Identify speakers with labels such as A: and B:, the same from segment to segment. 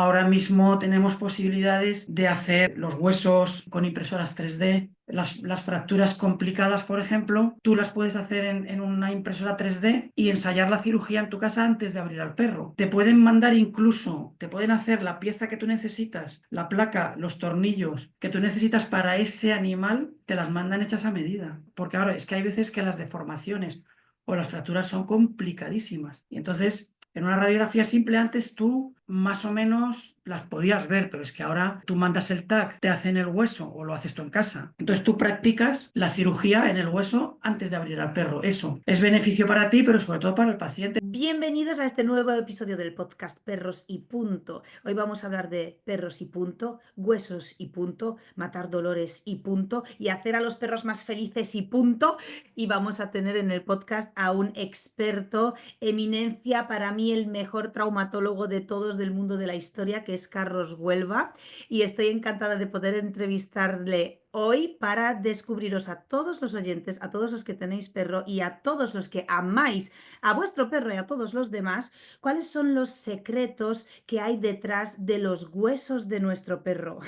A: Ahora mismo tenemos posibilidades de hacer los huesos con impresoras 3D. Las fracturas complicadas, por ejemplo, tú las puedes hacer en una impresora 3D y ensayar la cirugía en tu casa antes de abrir al perro. Te pueden mandar incluso, te pueden hacer la pieza que tú necesitas, la placa, los tornillos que tú necesitas para ese animal, te las mandan hechas a medida. Porque ahora es que hay veces que las deformaciones o las fracturas son complicadísimas. Y entonces, en una radiografía simple antes tú más o menos las podías ver, pero es que ahora tú mandas el TAC, te hacen el hueso o lo haces tú en casa. Entonces tú practicas la cirugía en el hueso antes de abrir al perro. Eso es beneficio para ti, pero sobre todo para el paciente.
B: Bienvenidos a este nuevo episodio del podcast Perros y Punto. Hoy vamos a hablar de perros y punto, huesos y punto, matar dolores y punto, y hacer a los perros más felices y punto. Y vamos a tener en el podcast a un experto, eminencia, para mí el mejor traumatólogo de todos del mundo de la historia, que es Carlos Huelva. Y estoy encantada de poder entrevistarle hoy para descubriros a todos los oyentes, a todos los que tenéis perro y a todos los que amáis a vuestro perro y a todos los demás, cuáles son los secretos que hay detrás de los huesos de nuestro perro.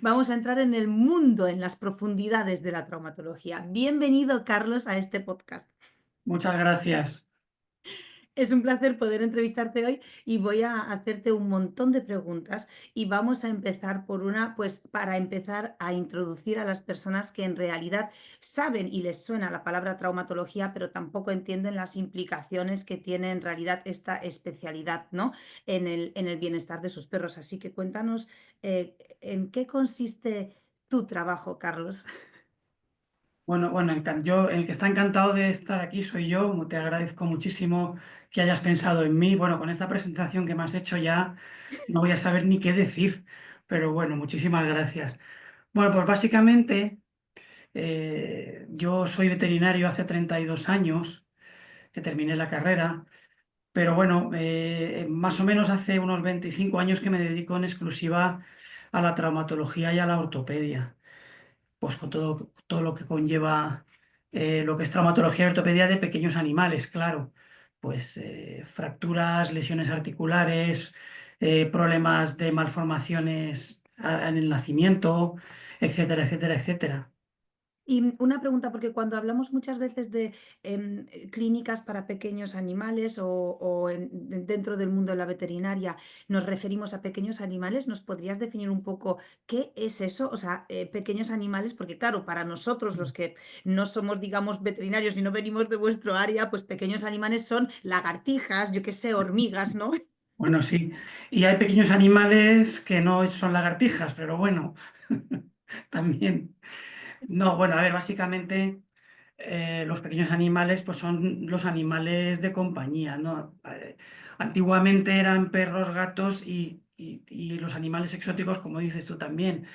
B: Vamos a entrar en el mundo, en las profundidades de la traumatología. Bienvenido, Carlos, a este podcast.
A: Muchas gracias.
B: Es un placer poder entrevistarte hoy y voy a hacerte un montón de preguntas y vamos a empezar por una, pues para empezar a introducir a las personas que en realidad saben y les suena la palabra traumatología, pero tampoco entienden las implicaciones que tiene en realidad esta especialidad, ¿no? En el bienestar de sus perros. Así que cuéntanos en qué consiste tu trabajo, Carlos.
A: Bueno, yo el que está encantado de estar aquí soy yo. Te agradezco muchísimo que hayas pensado en mí. Bueno, con esta presentación que me has hecho ya no voy a saber ni qué decir, pero bueno, muchísimas gracias. Bueno, pues básicamente yo soy veterinario hace 32 años que terminé la carrera, pero bueno, más o menos hace unos 25 años que me dedico en exclusiva a la traumatología y a la ortopedia, pues con todo lo que conlleva lo que es traumatología y ortopedia de pequeños animales, claro, pues fracturas, lesiones articulares, problemas de malformaciones en el nacimiento, etcétera, etcétera, etcétera.
B: Y una pregunta, porque cuando hablamos muchas veces de clínicas para pequeños animales o dentro del mundo de la veterinaria nos referimos a pequeños animales, ¿nos podrías definir un poco qué es eso? O sea, pequeños animales, porque claro, para nosotros los que no somos, digamos, veterinarios y no venimos de vuestro área, pues pequeños animales son lagartijas, yo qué sé, hormigas, ¿no?
A: Bueno, sí. Y hay pequeños animales que no son lagartijas, pero bueno, también. No, bueno, a ver, básicamente los pequeños animales pues son los animales de compañía, ¿no? Antiguamente eran perros, gatos y los animales exóticos, como dices tú también,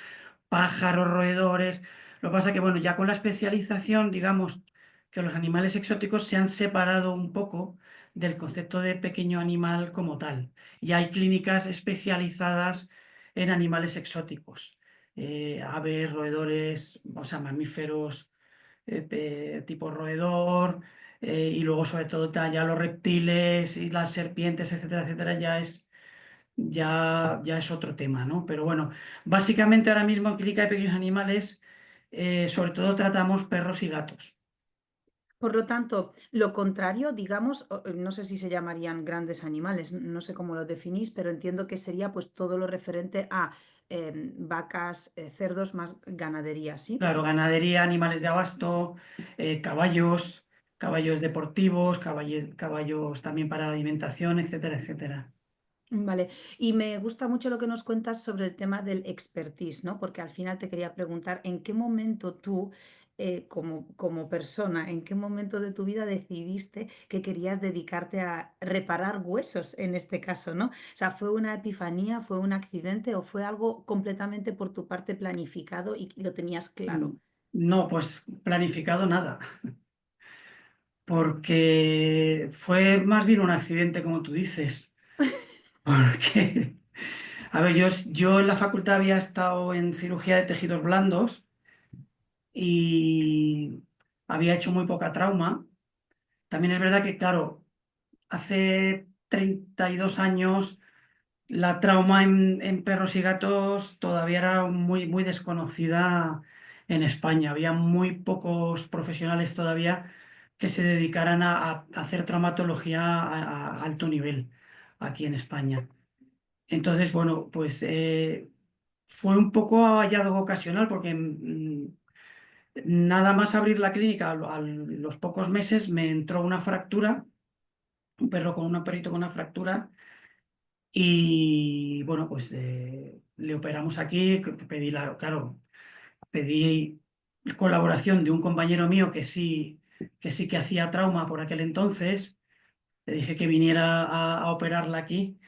A: pájaros, roedores. Lo que pasa que, bueno, ya con la especialización, digamos que los animales exóticos se han separado un poco del concepto de pequeño animal como tal. Y hay clínicas especializadas en animales exóticos, aves, roedores, o sea, mamíferos tipo roedor, y luego sobre todo ya los reptiles y las serpientes, etcétera, etcétera, ya es otro tema, ¿no? Pero bueno, básicamente ahora mismo en Clínica de Pequeños Animales, sobre todo tratamos perros y gatos.
B: Por lo tanto, lo contrario, digamos, no sé si se llamarían grandes animales, no sé cómo lo definís, pero entiendo que sería pues todo lo referente a vacas, cerdos más ganadería, ¿sí?
A: Claro, ganadería, animales de abasto, caballos deportivos, caballos también para la alimentación, etcétera, etcétera.
B: Vale, y me gusta mucho lo que nos cuentas sobre el tema del expertise, ¿no? Porque al final te quería preguntar, ¿en qué momento tú, como persona, en qué momento de tu vida decidiste que querías dedicarte a reparar huesos en este caso, ¿no? O sea, ¿fue una epifanía, fue un accidente o fue algo completamente por tu parte planificado y lo tenías
A: Mm,
B: claro?
A: No, pues planificado nada, porque fue más bien un accidente, como tú dices, porque, a ver, yo en la facultad había estado en cirugía de tejidos blandos y había hecho muy poca trauma. También es verdad que, claro, hace 32 años La trauma en perros y gatos todavía era muy, muy desconocida en España. Había muy pocos profesionales todavía que se dedicaran a hacer traumatología a alto nivel aquí en España. Entonces, bueno, pues fue un poco hallazgo ocasional porque nada más abrir la clínica, a los pocos meses me entró una fractura, un perrito con una fractura. Y bueno, pues le operamos aquí, claro, pedí colaboración de un compañero mío que sí que hacía trauma por aquel entonces. Le dije que viniera a operarla aquí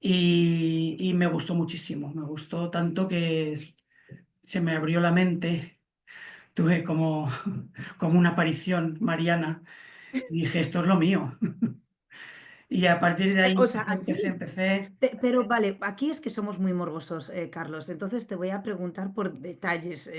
A: y me gustó muchísimo. Me gustó tanto que se me abrió la mente. Tuve como, como una aparición mariana y dije, esto es lo mío. Y a partir de ahí
B: O sea,
A: empecé.
B: Pero vale, aquí es que somos muy morbosos, Carlos. Entonces te voy a preguntar por detalles.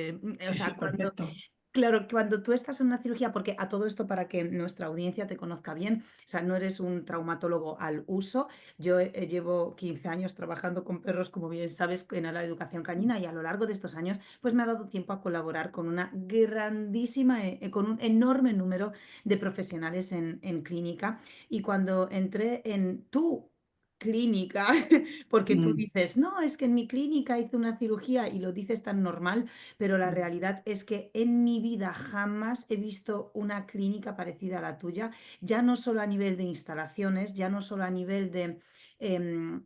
B: O
A: Sí, sí,
B: sea, cuando,
A: perfecto.
B: claro, cuando tú estás en una cirugía, porque a todo esto para que nuestra audiencia te conozca bien, o sea, no eres un traumatólogo al uso. Yo llevo 15 años trabajando con perros, como bien sabes, en la educación canina y a lo largo de estos años, pues me ha dado tiempo a colaborar con una grandísima, con un enorme número de profesionales en clínica. Y cuando entré en tu clínica, porque tú
A: Mm,
B: dices, no, es que en mi clínica hice una cirugía y lo dices tan normal, pero la
A: mm,
B: realidad es que en mi vida jamás he visto una clínica parecida a la tuya, ya no solo a nivel de instalaciones, ya no solo a nivel de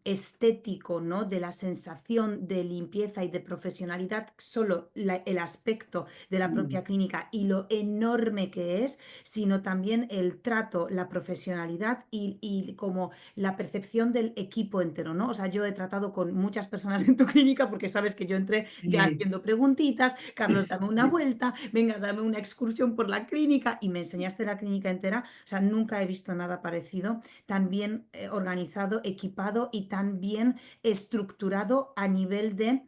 B: estético, ¿no? De la sensación de limpieza y de profesionalidad, solo el aspecto de la propia
A: mm,
B: clínica y lo enorme que es, sino también el trato, la profesionalidad y como la percepción del equipo entero, ¿no? O sea, yo he tratado con muchas personas en tu clínica porque sabes que yo entré ya
A: sí,
B: haciendo preguntitas,
A: sí,
B: Carlos, dame una
A: sí.
B: vuelta, venga, dame una excursión por la clínica y me enseñaste la clínica entera. O sea, nunca he visto nada parecido, tan bien organizado, equipado y tan bien estructurado a nivel de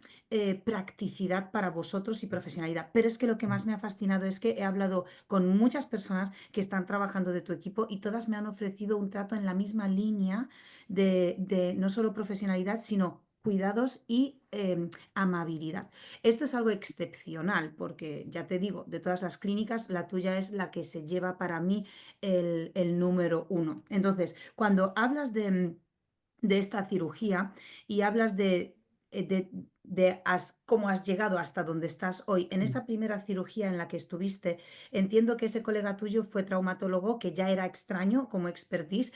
B: practicidad para vosotros y profesionalidad. Pero es que lo que más me ha fascinado es que he hablado con muchas personas que están trabajando de tu equipo y todas me han ofrecido un trato en la misma línea de no solo profesionalidad, sino cuidados y amabilidad. Esto es algo excepcional porque, ya te digo, de todas las clínicas, la tuya es la que se lleva para mí el número uno. Entonces, cuando hablas de esta cirugía y hablas de cómo has llegado hasta donde estás hoy. En esa primera cirugía en la que estuviste, entiendo que ese colega tuyo fue traumatólogo, que ya era extraño como expertise.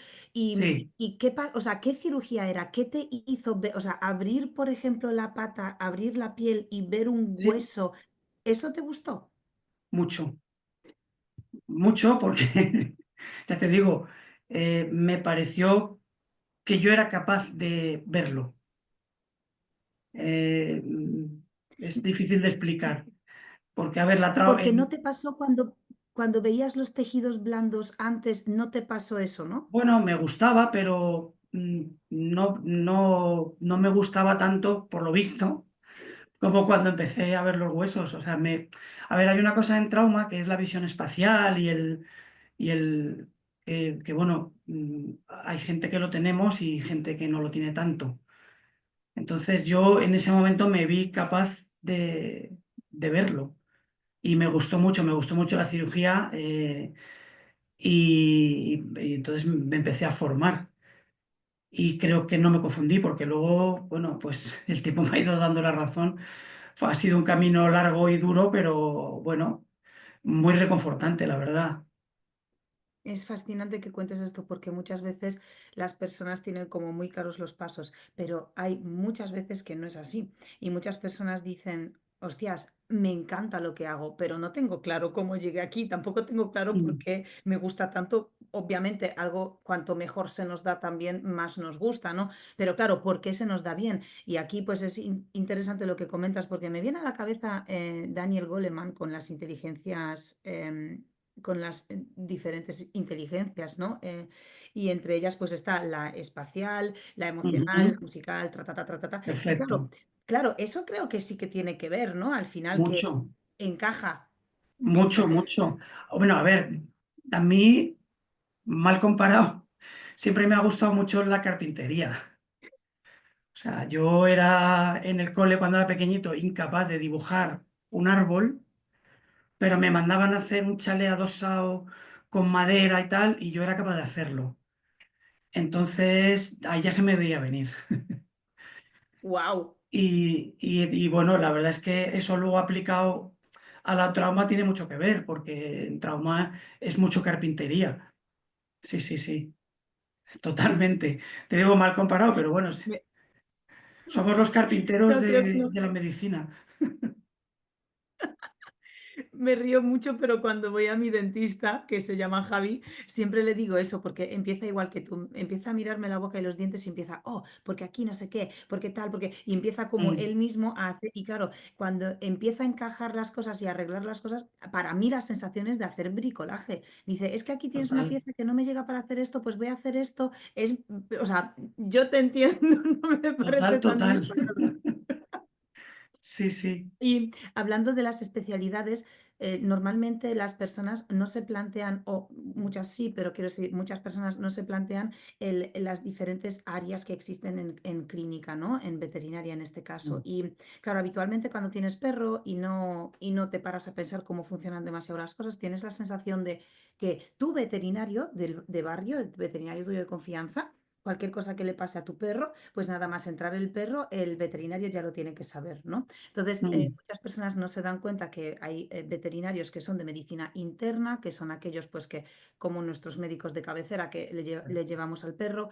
A: Sí,
B: ¿Y qué, o sea, qué cirugía era? ¿Qué te hizo ver? O sea, abrir, por ejemplo, la pata, abrir la piel y ver un
A: sí,
B: hueso, ¿eso te gustó?
A: mucho, mucho porque, ya te digo, me pareció que yo era capaz de verlo. Eh, mm, es difícil de explicar, porque, a ver,
B: Porque no te pasó cuando veías los tejidos blandos antes, no te pasó eso, ¿no?
A: bueno, me gustaba, pero no me gustaba tanto, por lo visto, como cuando empecé a ver los huesos. O sea, a ver, hay una cosa en trauma que es la visión espacial y el bueno, hay gente que lo tenemos y gente que no lo tiene tanto. Entonces yo en ese momento me vi capaz de verlo y me gustó mucho la cirugía y entonces me empecé a formar. Y creo que no me confundí porque luego, bueno, pues el tiempo me ha ido dando la razón. Ha sido un camino largo y duro, pero bueno, muy reconfortante, la verdad.
B: Es fascinante que cuentes esto porque muchas veces las personas tienen como muy claros los pasos, pero hay muchas veces que no es así. Y muchas personas dicen, hostias, me encanta lo que hago, pero no tengo claro cómo llegué aquí, tampoco tengo claro por
A: Mm,
B: qué me gusta tanto. Obviamente, algo cuanto mejor se nos da también, más nos gusta, ¿no? Pero claro, ¿por qué se nos da bien? Y aquí pues es interesante lo que comentas porque me viene a la cabeza Daniel Goleman con las inteligencias. Con las diferentes inteligencias, ¿no? Y entre ellas pues está la espacial, la emocional, la
A: ujú,
B: musical, tra, ta, ta, tra, ta, ta. Y claro,
A: perfecto.
B: claro, eso creo que sí que tiene que ver, ¿no? Al final que
A: Mucho,
B: encaja.
A: mucho, mucho. Bueno, a ver, a mí, mal comparado, siempre me ha gustado mucho la carpintería. sea, yo era en el cole cuando era pequeñito incapaz de dibujar un árbol, pero me mandaban a hacer un chalet adosado con madera y tal, y yo era capaz de hacerlo. Entonces, ahí ya se me veía venir.
B: ¡Wow!
A: Y bueno, la verdad es que eso luego aplicado a la trauma tiene mucho que ver, porque en trauma es mucho carpintería. Sí, sí, sí, totalmente. Te digo mal comparado, pero bueno, somos los carpinteros
B: No, creo que no.
A: de la medicina.
B: Me río mucho, pero cuando voy a mi dentista, que se llama Javi, siempre le digo eso, porque empieza igual que tú, empieza a mirarme la boca y los dientes y empieza, oh, porque aquí no sé qué, porque tal, porque... Y empieza como
A: Mm,
B: él mismo a hacer, y claro, cuando empieza a encajar las cosas y a arreglar las cosas, para mí la sensación es de hacer bricolaje. Dice, es que aquí tienes una
A: total,
B: pieza que no me llega para hacer esto, pues voy a hacer esto. Es, o sea, yo te entiendo, no me
A: total,
B: parece tan
A: total.
B: disparatado.
A: Sí, sí.
B: Y hablando de las especialidades, normalmente las personas no se plantean, o muchas sí, pero quiero decir, muchas personas no se plantean las diferentes áreas que existen en clínica, ¿no? En veterinaria en este caso.
A: Mm,
B: Y claro, habitualmente cuando tienes perro y no te paras a pensar cómo funcionan demasiado las cosas, tienes la sensación de que tu veterinario de barrio, el veterinario tuyo de confianza, cualquier cosa que le pase a tu perro, pues nada más entrar el perro, el veterinario ya lo tiene que saber, ¿no? Entonces,
A: mm,
B: muchas personas no se dan cuenta que hay veterinarios que son de medicina interna, que son aquellos pues que, como nuestros médicos de cabecera, que le llevamos al perro,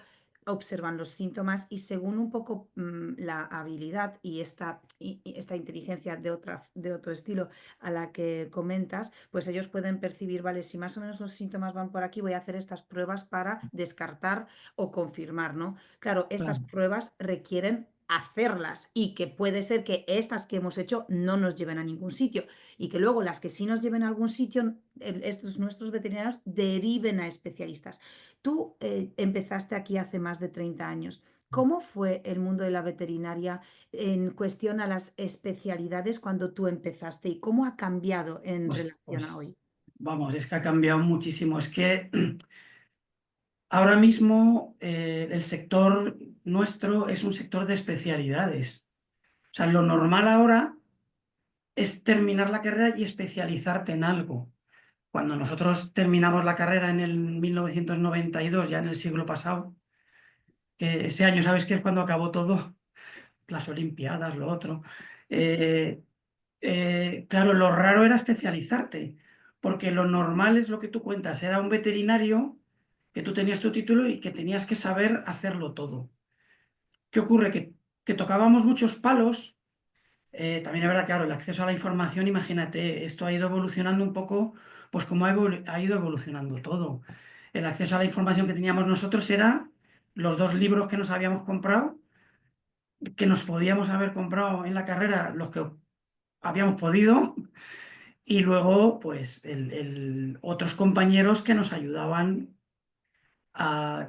B: observan los síntomas y según un poco la habilidad y esta inteligencia de otro estilo a la que comentas, pues ellos pueden percibir, vale, si más o menos los síntomas van por aquí, voy a hacer estas pruebas para descartar o confirmar, ¿no? Claro, estas
A: claro,
B: pruebas requieren hacerlas y que puede ser que estas que hemos hecho no nos lleven a ningún sitio y que luego las que sí nos lleven a algún sitio, estos nuestros veterinarios deriven a especialistas. Tú empezaste aquí hace más de 30 años. ¿Cómo fue el mundo de la veterinaria en cuestión a las especialidades cuando tú empezaste y cómo ha cambiado en relación a hoy?
A: vamos, es que ha cambiado muchísimo. Es que ahora mismo el sector nuestro es un sector de especialidades. O sea, lo normal ahora es terminar la carrera y especializarte en algo. Cuando nosotros terminamos la carrera en el 1992, ya en el siglo pasado, que ese año, ¿sabes qué es cuando acabó todo? Las Olimpiadas, lo otro.
B: Sí, sí.
A: Eh, claro, lo raro era especializarte, porque lo normal es lo que tú cuentas, era un veterinario que tú tenías tu título y que tenías que saber hacerlo todo. ¿Qué ocurre? Que tocábamos muchos palos. También es verdad, claro, el acceso a la información, imagínate, esto ha ido evolucionando un poco, pues como ha ido evolucionando todo. El acceso a la información que teníamos nosotros era los dos libros que nos habíamos comprado, que nos podíamos haber comprado en la carrera, los que habíamos podido, y luego, pues, otros compañeros que nos ayudaban,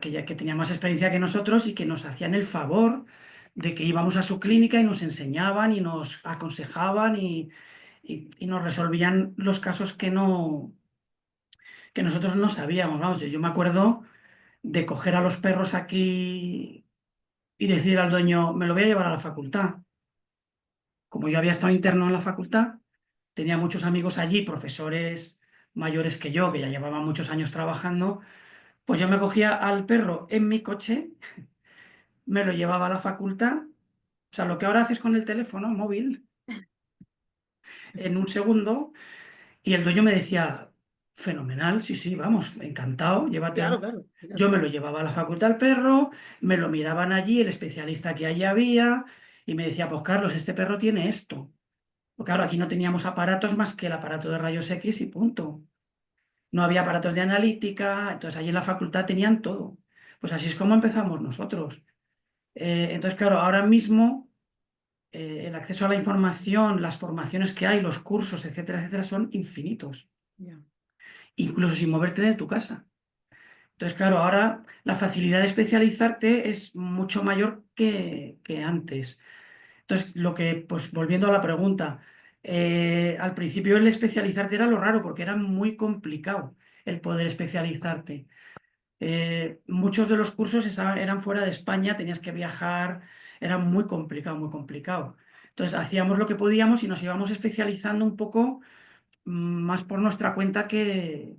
A: que ya que tenían más experiencia que nosotros y que nos hacían el favor de que íbamos a su clínica y nos enseñaban y nos aconsejaban y nos resolvían los casos que nosotros no sabíamos. Vamos, yo me acuerdo de coger a los perros aquí y decir al dueño, me lo voy a llevar a la facultad. Como yo había estado interno en la facultad, tenía muchos amigos allí, profesores mayores que yo, que ya llevaban muchos años trabajando, pues yo me cogía al perro en mi coche, me lo llevaba a la facultad, o sea, lo que ahora haces con el teléfono móvil, en un segundo, y el dueño me decía, fenomenal, sí, sí, vamos, encantado,
B: Claro,
A: llévatelo.
B: claro,
A: Yo
B: claro.
A: me lo llevaba a la facultad al perro, me lo miraban allí, el especialista que allí había, y me decía, pues Carlos, este perro tiene esto. Porque claro, aquí no teníamos aparatos más que el aparato de rayos X y punto. No había aparatos de analítica, entonces allí en la facultad tenían todo. Pues así es como empezamos nosotros. Entonces, claro, ahora mismo el acceso a la información, las formaciones que hay, los cursos, etcétera, etcétera, son infinitos,
B: Ya,
A: incluso sin moverte de tu casa. Entonces, claro, ahora la facilidad de especializarte es mucho mayor que antes. Entonces, pues volviendo a la pregunta, al principio el especializarte era lo raro porque era muy complicado el poder especializarte. Muchos de los cursos eran fuera de España, tenías que viajar, era muy complicado, muy complicado. Entonces hacíamos lo que podíamos y nos íbamos especializando un poco más por nuestra cuenta que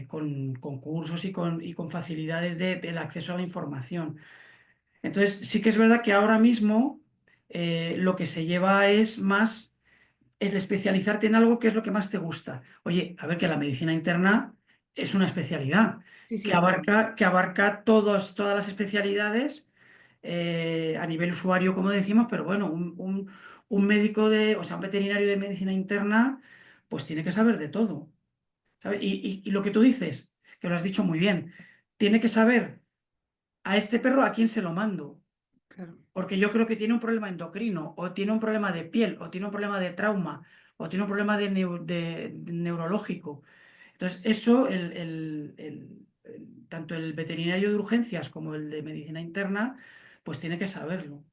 A: con cursos y con facilidades del acceso a la información. Entonces sí que es verdad que ahora mismo lo que se lleva es más el especializarte en algo que es lo que más te gusta. Oye, a ver que la medicina interna es una especialidad
B: Sí, sí, claro.
A: que abarca todas las especialidades a nivel usuario, como decimos, pero bueno, un médico o sea, un veterinario de medicina interna, pues tiene que saber de todo, ¿sabes? Y lo que tú dices, que lo has dicho muy bien, tiene que saber a este perro a quién se lo mando.
B: Claro.
A: Porque yo creo que tiene un problema endocrino, o tiene un problema de piel, o tiene un problema de trauma, o tiene un problema de neurológico. Entonces, eso, tanto el veterinario de urgencias como el de medicina interna, pues tiene que saberlo.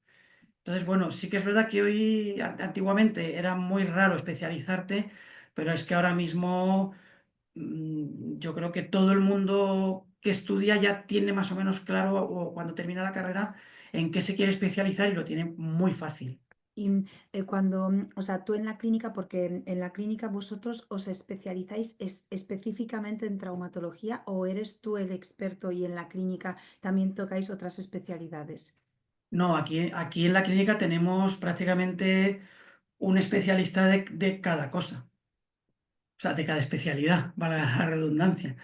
A: Entonces, bueno, sí que es verdad que hoy, antiguamente era muy raro especializarte, pero es que ahora mismo yo creo que todo el mundo que estudia ya tiene más o menos claro, o cuando termina la carrera, en qué se quiere especializar y lo tiene muy fácil.
B: Y o sea, tú en la clínica, porque en la clínica vosotros os especializáis específicamente en traumatología o eres tú el experto y en la clínica también tocáis otras especialidades.
A: No, aquí en la clínica tenemos prácticamente un especialista de cada cosa, o sea, de cada especialidad, valga la redundancia.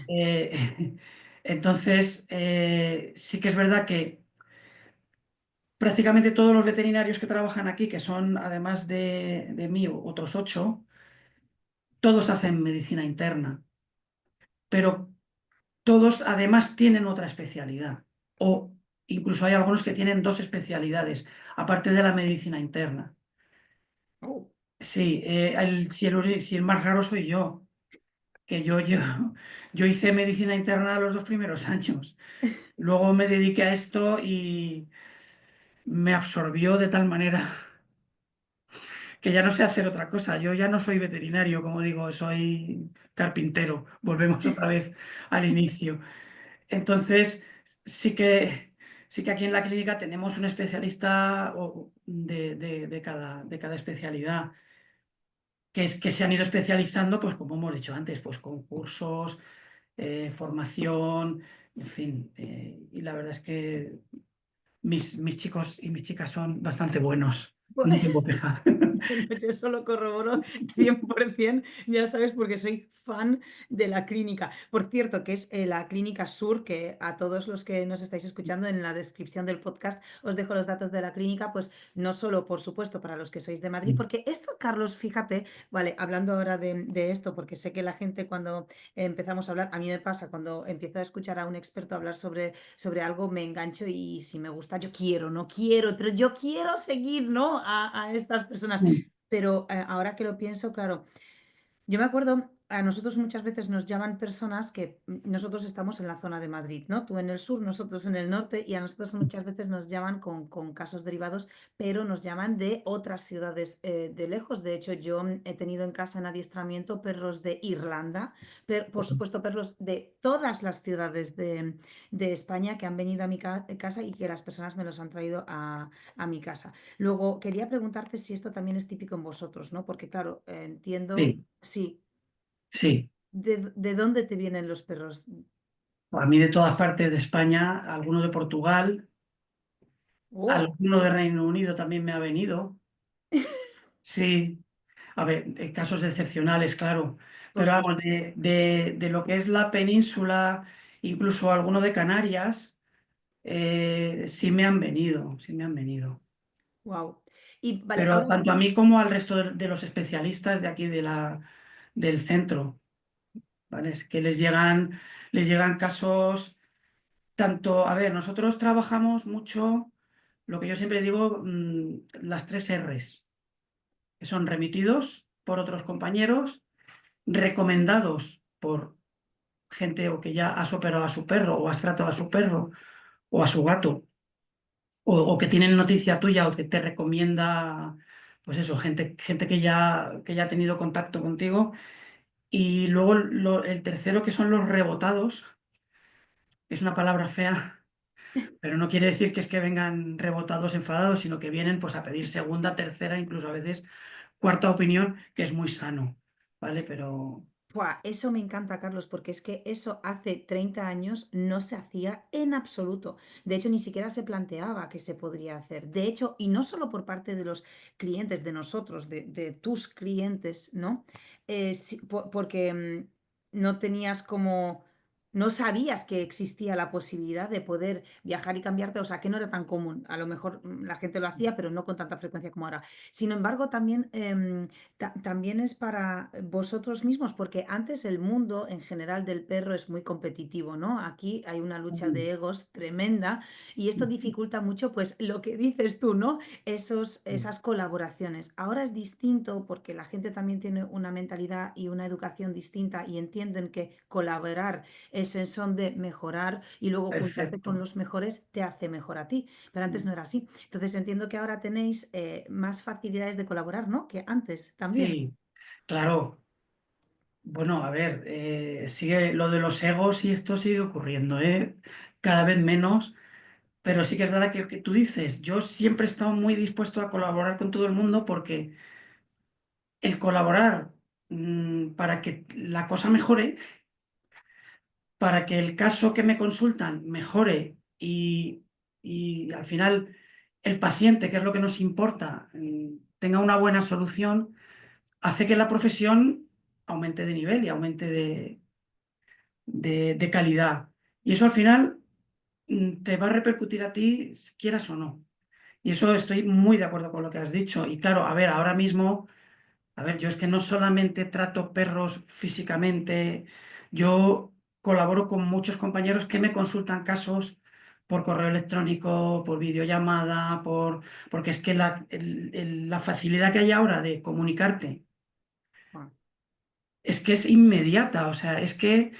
A: Eh, entonces, sí que es verdad que prácticamente todos los veterinarios que trabajan aquí, que son además de mí otros 8, todos hacen medicina interna, pero todos además tienen otra especialidad. O incluso hay algunos que tienen dos especialidades, aparte de la medicina interna.
B: Oh.
A: Sí, si el más raro soy yo, que yo hice medicina interna los 2 primeros años. Luego me dediqué a esto y me absorbió de tal manera que ya no sé hacer otra cosa. Yo ya no soy veterinario, como digo, soy carpintero. Volvemos otra vez al inicio. Entonces, sí que aquí en la clínica tenemos un especialista de cada especialidad, que se han ido especializando, pues como hemos dicho antes, pues con cursos, formación, en fin. Y la verdad es que mis chicos y mis chicas son bastante buenos. No tengo queja.
B: Bueno, yo eso lo corroboro 100%, ya sabes, porque soy fan de la clínica. Por cierto, que es la Clínica Sur, que a todos los que nos estáis escuchando en la descripción del podcast os dejo los datos de la clínica, pues no solo, por supuesto, para los que sois de Madrid, porque esto, Carlos, fíjate, vale, hablando ahora de esto, porque sé que la gente cuando empezamos a hablar, a mí me pasa, cuando empiezo a escuchar a un experto hablar sobre algo, me engancho y si me gusta, yo quiero, no quiero, pero yo quiero seguir, ¿no? A estas personas. Pero ahora que lo pienso, claro, yo me acuerdo, a nosotros muchas veces nos llaman personas que nosotros estamos en la zona de Madrid, ¿no? Tú en el sur, nosotros en el norte, y a nosotros muchas veces nos llaman con casos derivados, pero nos llaman de otras ciudades de lejos. De hecho, yo he tenido en casa en adiestramiento perros de Irlanda, por supuesto, perros de todas las ciudades de España que han venido a mi casa y que las personas me los han traído a mi casa. Luego, quería preguntarte si esto también es típico en vosotros, ¿no? Porque, claro, entiendo.
A: Sí,
B: Sí.
A: sí.
B: ¿De dónde te vienen los perros?
A: A mí de todas partes de España, alguno de Portugal,
B: Oh,
A: alguno de Reino Unido también me ha venido. Sí, a ver, casos excepcionales, claro.
B: por
A: Pero vamos,
B: supuesto.
A: de lo que es la península, incluso alguno de Canarias, sí me han venido, sí me han venido.
B: Wow. Y vale,
A: Pero
B: ahora.
A: tanto a mí como al resto de los especialistas de aquí del centro, ¿vale? Es que les llegan casos. Tanto, a ver, nosotros trabajamos mucho lo que yo siempre digo, las 3 Rs, que son remitidos por otros compañeros, recomendados por gente o que ya has operado a su perro o has tratado a su perro o a su gato, o que tienen noticia tuya o que te recomienda, pues eso, gente que ya ha tenido contacto contigo. Y luego el tercero, que son los rebotados, que es una palabra fea, pero no quiere decir que es que vengan rebotados, enfadados, sino que vienen pues a pedir segunda, tercera, incluso a veces cuarta opinión, que es muy sano, ¿vale? Pero
B: Buah, eso me encanta, Carlos, porque es que eso hace 30 años no se hacía en absoluto. De hecho, ni siquiera se planteaba que se podría hacer. De hecho, y no solo por parte de los clientes, de nosotros, de tus clientes, ¿no? Porque no tenías como, no sabías que existía la posibilidad de poder viajar y cambiarte, o sea, que no era tan común. A lo mejor la gente lo hacía, pero no con tanta frecuencia como ahora. Sin embargo, también también es para vosotros mismos, porque antes el mundo en general del perro es muy competitivo, ¿no? Aquí hay una lucha
A: mm,
B: de egos tremenda y esto dificulta mucho, pues, lo que dices tú, ¿no?
A: mm,
B: Esas colaboraciones. Ahora es distinto porque la gente también tiene una mentalidad y una educación distinta y entienden que colaborar es en son de mejorar y luego juntarte con
A: perfecto.
B: los mejores te hace mejor a ti. Pero antes no era así. Entonces entiendo que ahora tenéis más facilidades de colaborar, ¿no? Que antes también.
A: Sí, claro. Bueno, a ver, sigue lo de los egos y esto sigue ocurriendo, ¿eh? Cada vez menos, pero sí que es verdad que lo que tú dices, yo siempre he estado muy dispuesto a colaborar con todo el mundo porque el colaborar para que la cosa mejore, para que el caso que me consultan mejore y al final el paciente, que es lo que nos importa, tenga una buena solución, hace que la profesión aumente de nivel y aumente de calidad. Y eso al final te va a repercutir a ti, quieras o no. Y eso estoy muy de acuerdo con lo que has dicho. Y claro, a ver, ahora mismo, a ver, yo es que no solamente trato perros físicamente, yo colaboro con muchos compañeros que me consultan casos por correo electrónico, por videollamada, porque es que la facilidad que hay ahora de comunicarte
B: Ah,
A: es que es inmediata, o sea, es que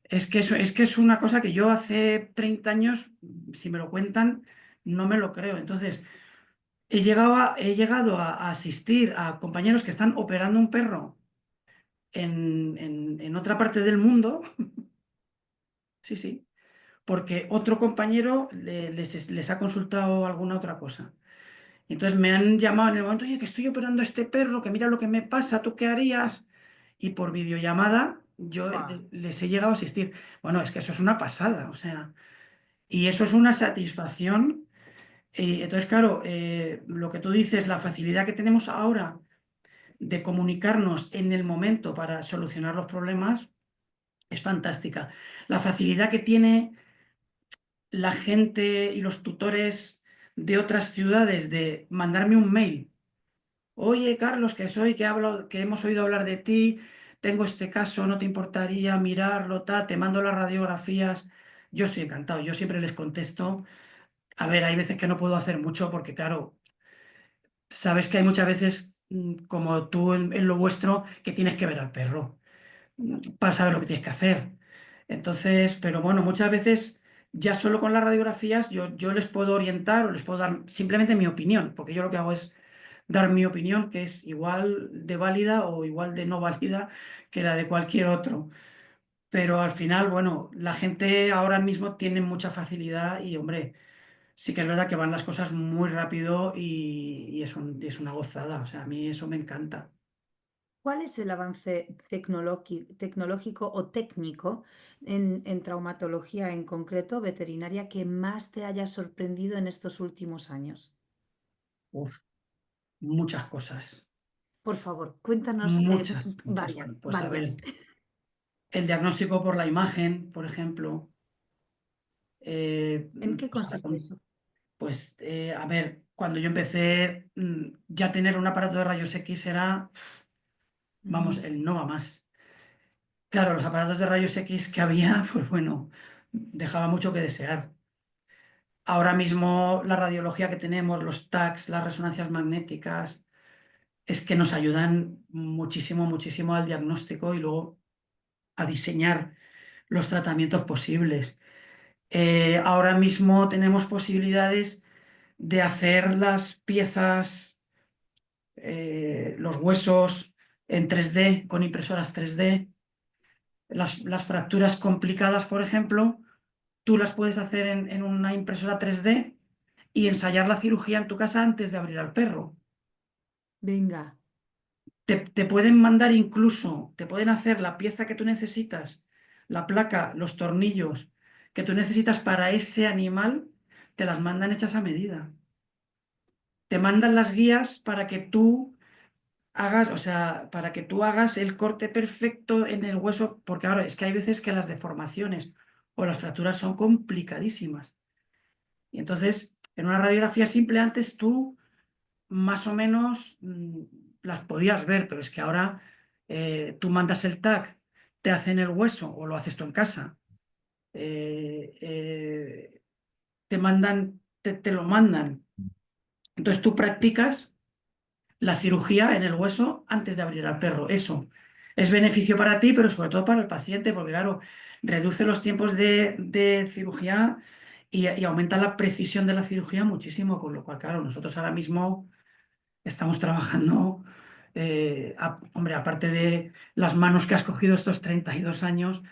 A: es una cosa que yo hace 30 años, si me lo cuentan, no me lo creo. Entonces, he llegado a asistir a compañeros que están operando un perro en otra parte del mundo, sí, sí, porque otro compañero les ha consultado alguna otra cosa. Y entonces me han llamado en el momento, oye, que estoy operando a este perro, que mira lo que me pasa, ¿tú qué harías? Y por videollamada yo
B: ah.
A: les he llegado a asistir. Bueno, es que eso es una pasada, o sea, y eso es una satisfacción. Y entonces, claro, lo que tú dices, la facilidad que tenemos ahora de comunicarnos en el momento para solucionar los problemas es fantástica. La facilidad que tiene la gente y los tutores de otras ciudades de mandarme un mail. Oye, Carlos, que hemos oído hablar de ti, tengo este caso, ¿no te importaría mirarlo, te mando las radiografías? Yo estoy encantado, yo siempre les contesto. A ver, hay veces que no puedo hacer mucho porque, claro, sabes que hay muchas veces, como tú en lo vuestro, que tienes que ver al perro para saber lo que tienes que hacer. Entonces, pero bueno, muchas veces ya solo con las radiografías yo les puedo orientar o les puedo dar simplemente mi opinión, porque yo lo que hago es dar mi opinión, que es igual de válida o igual de no válida que la de cualquier otro. Pero al final, bueno, la gente ahora mismo tiene mucha facilidad y, hombre, sí que es verdad que van las cosas muy rápido y es una gozada. O sea, a mí eso me encanta.
B: ¿Cuál es el avance tecnológico o técnico en traumatología en concreto, veterinaria, que más te haya sorprendido en estos últimos años?
A: Uf, muchas cosas.
B: Por favor, cuéntanos
A: Muchas, muchas. Bueno, pues a
B: varias.
A: ver, el diagnóstico por la imagen, por ejemplo,
B: ¿En qué
A: pues ahora
B: consiste eso?
A: pues a ver, cuando yo empecé, ya tener un aparato de rayos X era, vamos,
B: Ujú.
A: el no va más. Claro, los aparatos de rayos X que había, pues bueno, dejaba mucho que desear. Ahora mismo la radiología que tenemos, los TACs, las resonancias magnéticas, es que nos ayudan muchísimo, muchísimo al diagnóstico y luego a diseñar los tratamientos posibles. Ahora mismo tenemos posibilidades de hacer las piezas, los huesos en 3D, con impresoras 3D, las fracturas complicadas, por ejemplo, tú las puedes hacer en una impresora 3D y ensayar la cirugía en tu casa antes de abrir al perro.
B: Venga.
A: Te pueden mandar incluso, te pueden hacer la pieza que tú necesitas, la placa, los tornillos que tú necesitas para ese animal, te las mandan hechas a medida. Te mandan las guías para que tú hagas, o sea, para que tú hagas el corte perfecto en el hueso, porque ahora es que hay veces que las deformaciones o las fracturas son complicadísimas. Y entonces, en una radiografía simple antes tú más o menos las podías ver, pero es que ahora tú mandas el TAC, te hacen el hueso o lo haces tú en casa, eh, eh, te lo mandan. Entonces tú practicas la cirugía en el hueso antes de abrir al perro. Eso es beneficio para ti, pero sobre todo para el paciente, porque claro, reduce los tiempos de cirugía y aumenta la precisión de la cirugía muchísimo, con lo cual, claro, nosotros ahora mismo estamos trabajando, hombre, aparte de las manos que has cogido estos 32 años,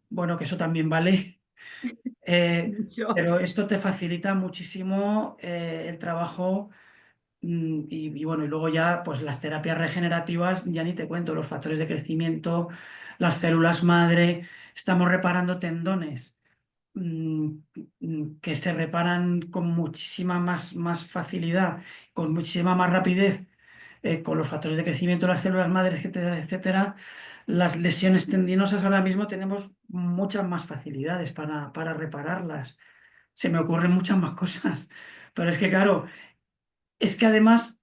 A: bueno, que eso también vale, eh,
B: Mucho.
A: pero esto te facilita muchísimo el trabajo. Y bueno, y luego ya, pues las terapias regenerativas, ya ni te cuento, los factores de crecimiento, las células madre, estamos reparando tendones mm, que se reparan con muchísima más facilidad, con muchísima más rapidez, con los factores de crecimiento, las células madre, etcétera, etcétera. Las lesiones tendinosas ahora mismo tenemos muchas más facilidades para repararlas. Se me ocurren muchas más cosas. Pero es que, claro, es que además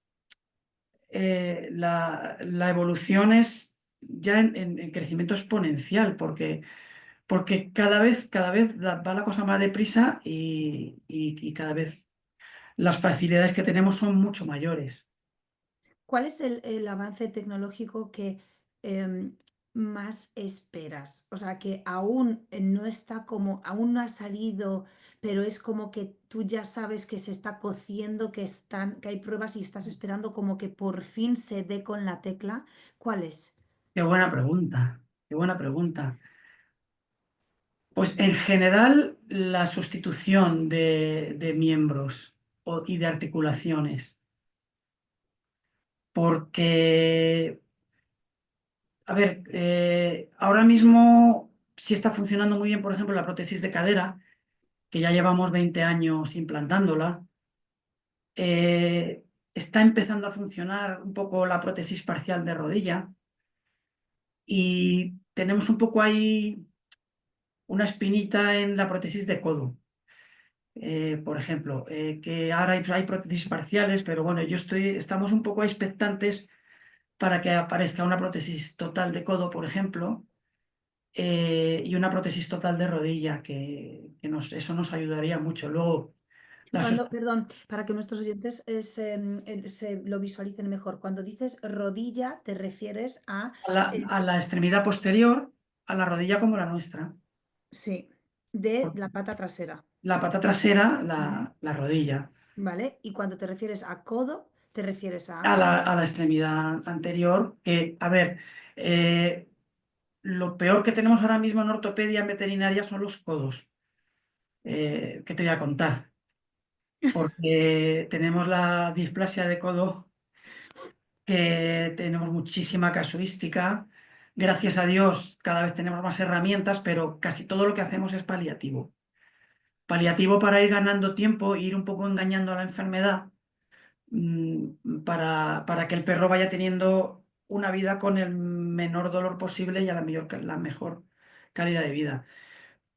A: la evolución es ya en crecimiento exponencial, porque cada vez va la cosa más deprisa y cada vez las facilidades que tenemos son mucho mayores.
B: ¿Cuál es el avance tecnológico que em, más esperas? O sea, que aún no está como, aún no ha salido, pero es como que tú ya sabes que se está cociendo, que hay pruebas y estás esperando como que por fin se dé con la tecla. ¿Cuál es?
A: Qué buena pregunta, qué buena pregunta. Pues en general la sustitución de miembros y de articulaciones, porque, a ver, ahora mismo sí está funcionando muy bien, por ejemplo, la prótesis de cadera, que ya llevamos 20 años implantándola. Está empezando a funcionar un poco la prótesis parcial de rodilla y tenemos un poco ahí una espinita en la prótesis de codo. Por ejemplo, que ahora hay prótesis parciales, pero bueno, estamos un poco expectantes para que aparezca una prótesis total de codo, por ejemplo, y una prótesis total de rodilla, eso nos ayudaría mucho. Luego, la sus-
B: Cuando, perdón, para que nuestros oyentes se lo visualicen mejor, cuando dices rodilla, te refieres a,
A: a la,
B: eh,
A: a la extremidad posterior, a la rodilla como la nuestra.
B: sí, de la pata trasera.
A: La pata trasera,
B: Ujú.
A: la rodilla,
B: ¿Vale? Y cuando te refieres a codo, te refieres
A: a
B: a...
A: la extremidad anterior, que, a ver, eh, lo peor que tenemos ahora mismo en ortopedia en veterinaria son los codos. ¿Qué te voy a contar? Porque tenemos la displasia de codo, que tenemos muchísima casuística. Gracias a Dios, cada vez tenemos más herramientas, pero casi todo lo que hacemos es paliativo. Paliativo para ir ganando tiempo, ir un poco engañando a la enfermedad para que el perro vaya teniendo una vida con el menor dolor posible y a la mejor calidad de vida.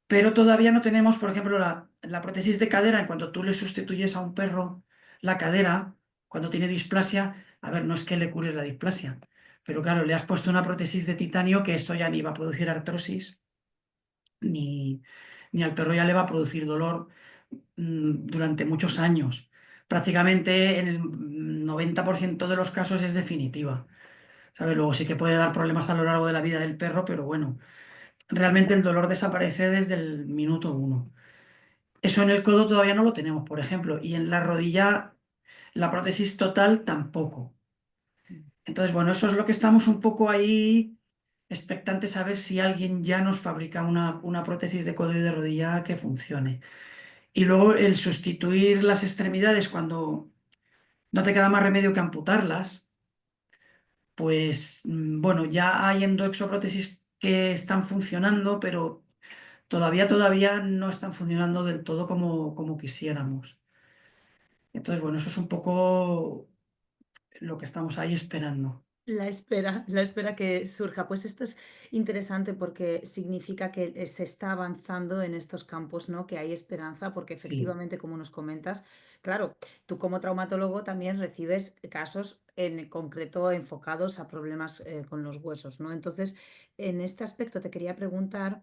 A: Pero todavía no tenemos, por ejemplo, la prótesis de cadera, en cuanto tú le sustituyes a un perro la cadera, cuando tiene displasia, a ver, no es que le cures la displasia, pero claro, le has puesto una prótesis de titanio que esto ya ni va a producir artrosis, ni, ni al perro ya le va a producir dolor durante muchos años. Prácticamente en el 90% de los casos es definitiva. ¿Sabes? Luego sí que puede dar problemas a lo largo de la vida del perro, pero bueno, realmente el dolor desaparece desde el minuto uno. Eso en el codo todavía no lo tenemos, por ejemplo, y en la rodilla la prótesis total tampoco. Entonces, bueno, eso es lo que estamos un poco ahí expectantes a ver si alguien ya nos fabrica una prótesis de codo y de rodilla que funcione. Y luego el sustituir las extremidades cuando no te queda más remedio que amputarlas, pues bueno, ya hay endoexoprótesis que están funcionando, pero todavía no están funcionando del todo como quisiéramos. Entonces, bueno, eso es un poco lo que estamos ahí esperando.
B: La espera que surja. Pues esto es interesante porque significa que se está avanzando en estos campos, ¿no? Que hay esperanza, porque
A: Sí.
B: efectivamente, como nos comentas, claro, tú como traumatólogo también recibes casos en concreto enfocados a problemas con los huesos, ¿no? Entonces, en este aspecto te quería preguntar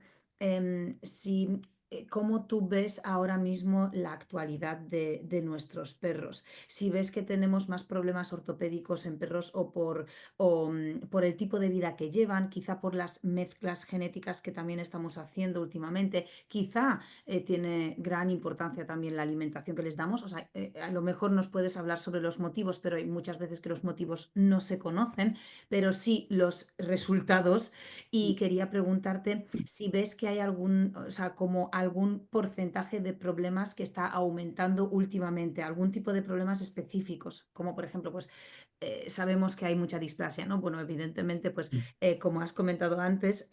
B: si cómo tú ves ahora mismo la actualidad de nuestros perros. Si ves que tenemos más problemas ortopédicos en perros por el tipo de vida que llevan, quizá por las mezclas genéticas que también estamos haciendo últimamente, quizá tiene gran importancia también la alimentación que les damos. O sea, a lo mejor nos puedes hablar sobre los motivos, pero hay muchas veces que los motivos no se conocen, pero sí los resultados. Y quería preguntarte si ves que hay algún, o sea, como algún porcentaje de problemas que está aumentando últimamente, algún tipo de problemas específicos, como por ejemplo, pues sabemos que hay mucha displasia, ¿no? Bueno, evidentemente, pues como has comentado antes,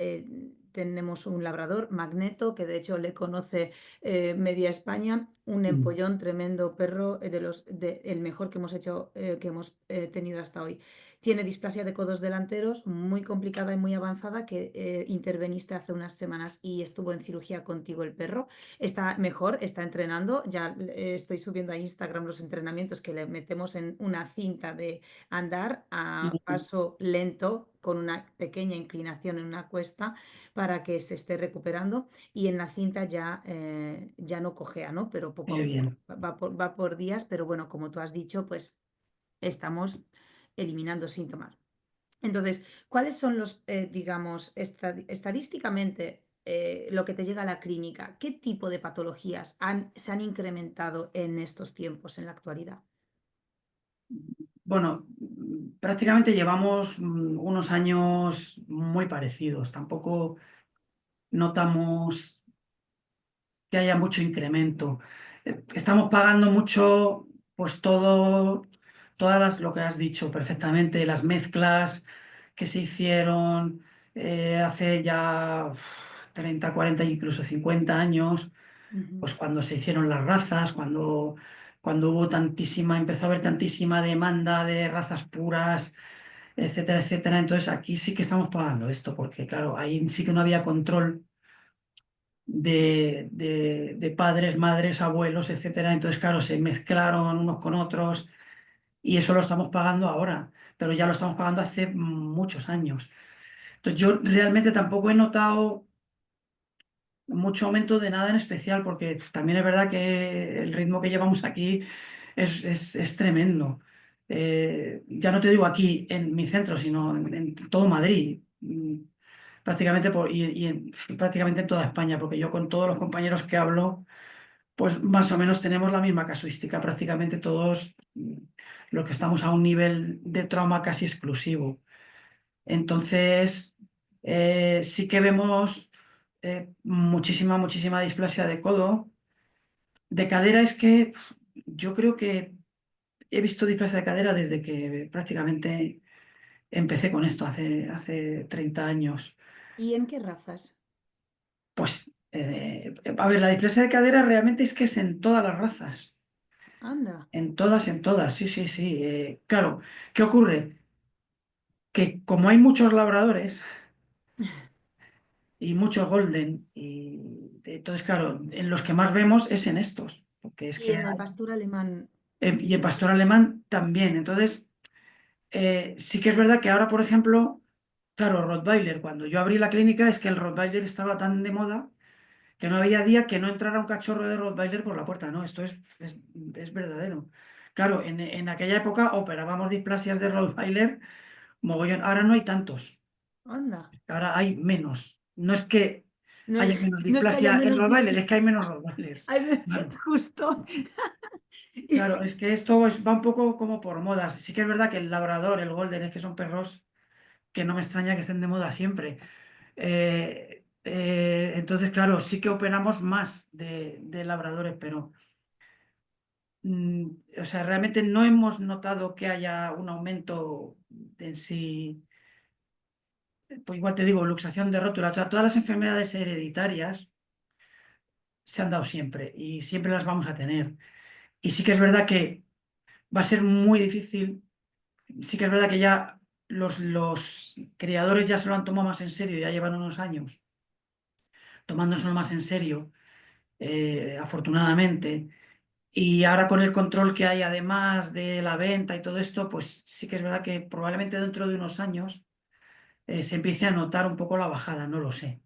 B: tenemos un labrador, Magneto, que de hecho le conoce media España, un
A: Mm.
B: empollón, tremendo perro, el mejor que hemos hecho, que hemos tenido hasta hoy. Tiene displasia de codos delanteros, muy complicada y muy avanzada, que interveniste hace unas semanas y estuvo en cirugía contigo el perro. Está mejor, está entrenando. Ya estoy subiendo a Instagram los entrenamientos que le metemos en una cinta de andar a paso lento con una pequeña inclinación en una cuesta para que se esté recuperando y en la cinta ya, ya no cojea, ¿no? Pero poco a
A: Qué
B: poco
A: bien.
B: va por días, pero bueno, como tú has dicho, pues estamos eliminando síntomas. Entonces, ¿cuáles son los, digamos, estadísticamente, lo que te llega a la clínica? ¿Qué tipo de patologías se han incrementado en estos tiempos, en la actualidad?
A: Bueno, prácticamente llevamos unos años muy parecidos. Tampoco notamos que haya mucho incremento. Estamos pagando mucho, pues todo, lo que has dicho perfectamente, las mezclas que se hicieron hace ya 30, 40, incluso 50 años,
B: Ujú,
A: pues cuando se hicieron las razas, cuando hubo empezó a haber tantísima demanda de razas puras, etcétera, etcétera. Entonces aquí sí que estamos pagando esto, porque claro, ahí sí que no había control de padres, madres, abuelos, etcétera. Entonces, claro, se mezclaron unos con otros y eso lo estamos pagando ahora, pero ya lo estamos pagando hace muchos años. Entonces, yo realmente tampoco he notado mucho aumento de nada en especial, porque también es verdad que el ritmo que llevamos aquí es tremendo. Ya no te digo aquí en mi centro, sino en todo Madrid. Prácticamente prácticamente en toda España, porque yo con todos los compañeros que hablo, pues más o menos tenemos la misma casuística, prácticamente todos los que estamos a un nivel de trauma casi exclusivo. Entonces, sí que vemos muchísima displasia de codo. De cadera es que yo creo que he visto displasia de cadera desde que prácticamente empecé con esto hace 30 años.
B: ¿y en qué razas?
A: Pues, a ver, la displasia de cadera realmente es que es en todas las razas.
B: Anda.
A: En todas, sí, sí, sí. Claro, ¿qué ocurre? Que como hay muchos labradores y muchos golden, y entonces, claro, en los que más vemos es en estos, porque es
B: Y
A: que
B: en el pastor alemán.
A: y en pastor alemán también. Entonces, sí que es verdad que ahora, por ejemplo, claro, Rottweiler, cuando yo abrí la clínica, es que el Rottweiler estaba tan de moda que no había día que no entrara un cachorro de Rottweiler por la puerta. No, esto es verdadero. Claro, en aquella época operábamos displasias de Rottweiler mogollón. Ahora no hay tantos,
B: Anda.
A: ahora hay menos. No es que
B: No es,
A: haya menos
B: no es que haya
A: displasia en
B: menos
A: Rottweiler, es que hay menos Rottweilers. Claro,
B: justo.
A: claro, es que va un poco como por modas. Sí que es verdad que el labrador, el golden, es que son perros que no me extraña que estén de moda siempre. Entonces, claro, sí que operamos más de labradores, pero o sea, realmente no hemos notado que haya un aumento en sí. Pues igual te digo, luxación de rótula, o sea, todas las enfermedades hereditarias se han dado siempre y siempre las vamos a tener. Y sí que es verdad que va a ser muy difícil, sí que es verdad que ya los criadores ya se lo han tomado más en serio, ya llevan unos años tomándoselo más en serio, afortunadamente. Y ahora con el control que hay además de la venta y todo esto, pues sí que es verdad que probablemente dentro de unos años se empiece a notar un poco la bajada, no lo sé,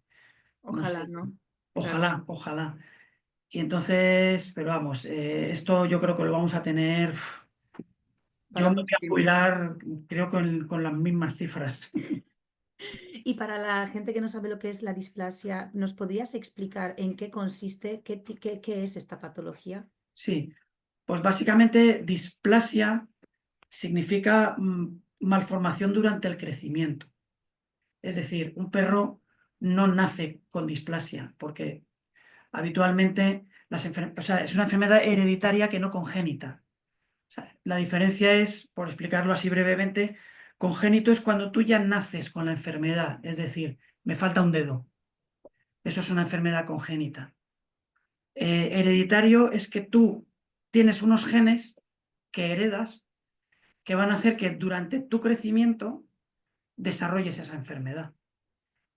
A: no
B: Ojalá,
A: sé.
B: ¿no? Claro,
A: Ojalá, ojalá. Y entonces, pero vamos, esto yo creo que lo vamos a tener. Yo
B: para
A: me voy
B: mucho
A: a
B: tiempo.
A: jubilar, creo, con las mismas cifras.
B: Y para la gente que no sabe lo que es la displasia, ¿nos podrías explicar en qué consiste, qué es esta patología?
A: Sí, pues básicamente displasia significa malformación durante el crecimiento. Es decir, un perro no nace con displasia, porque habitualmente o sea, es una enfermedad hereditaria que no congénita. O sea, la diferencia es, por explicarlo así brevemente, congénito es cuando tú ya naces con la enfermedad, es decir, me falta un dedo. Eso es una enfermedad congénita. Hereditario es que tú tienes unos genes que heredas que van a hacer que durante tu crecimiento desarrolles esa enfermedad.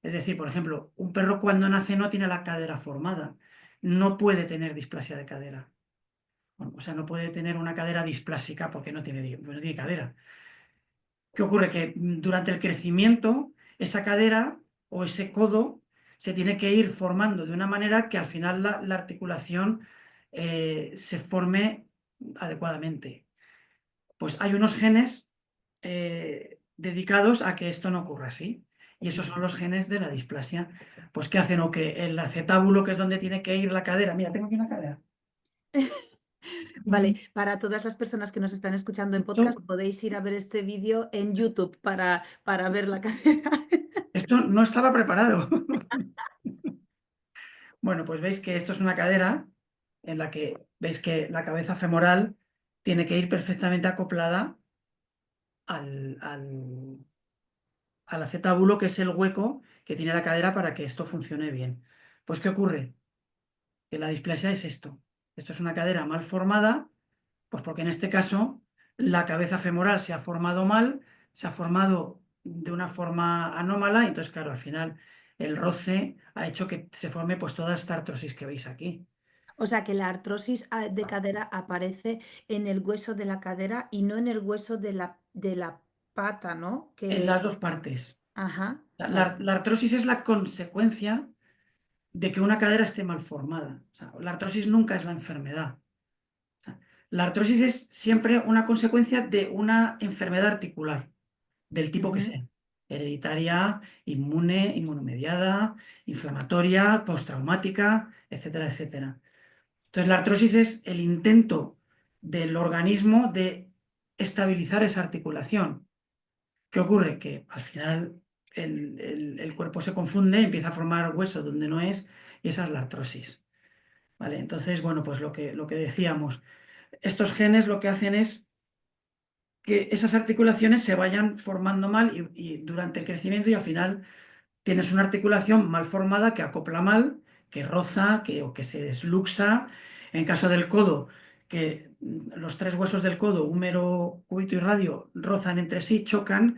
A: Es decir, por ejemplo, un perro cuando nace no tiene la cadera formada, no puede tener displasia de cadera. Bueno, o sea, no puede tener una cadera displásica porque no tiene cadera. ¿Qué ocurre? Que durante el crecimiento esa cadera o ese codo se tiene que ir formando de una manera que al final la articulación se forme adecuadamente. Pues hay unos genes dedicados a que esto no ocurra así. Y esos son los genes de la displasia. Pues ¿qué hacen? O que el acetábulo, que es donde tiene que ir la cadera. Mira, tengo aquí una cadera.
B: Vale, para todas las personas que nos están escuchando en
A: Esto,
B: podcast, podéis ir a ver este vídeo en YouTube para ver la cadera.
A: esto no estaba preparado. Bueno, pues veis que esto es una cadera en la que veis que la cabeza femoral tiene que ir perfectamente acoplada al acetábulo, que es el hueco que tiene la cadera para que esto funcione bien. Pues, ¿qué ocurre? Que la displasia es esto. Esto es una cadera mal formada, pues porque en este caso la cabeza femoral se ha formado mal, se ha formado de una forma anómala, y entonces, claro, al final el roce ha hecho que se forme pues toda esta artrosis que veis aquí.
B: O sea que la artrosis de cadera aparece en el hueso de la cadera y no en el hueso de la pata, ¿no?
A: En las dos partes.
B: Ajá, vale.
A: La artrosis es la consecuencia de que una cadera esté mal formada. O sea, la artrosis nunca es la enfermedad. O sea, la artrosis es siempre una consecuencia de una enfermedad articular, del tipo que
B: Ujú.
A: sea. Hereditaria, inmune, inmunomediada, inflamatoria, postraumática, etcétera, etcétera. Entonces, la artrosis es el intento del organismo de estabilizar esa articulación. ¿Qué ocurre? Que al final el cuerpo se confunde, empieza a formar hueso donde no es, y esa es la artrosis. ¿Vale? Entonces, bueno, pues lo que decíamos, estos genes lo que hacen es que esas articulaciones se vayan formando mal y durante el crecimiento, y al final tienes una articulación mal formada que acopla mal, que roza, o que se desluxa. En caso del codo, que los tres huesos del codo, húmero, cúbito y radio, rozan entre sí, chocan,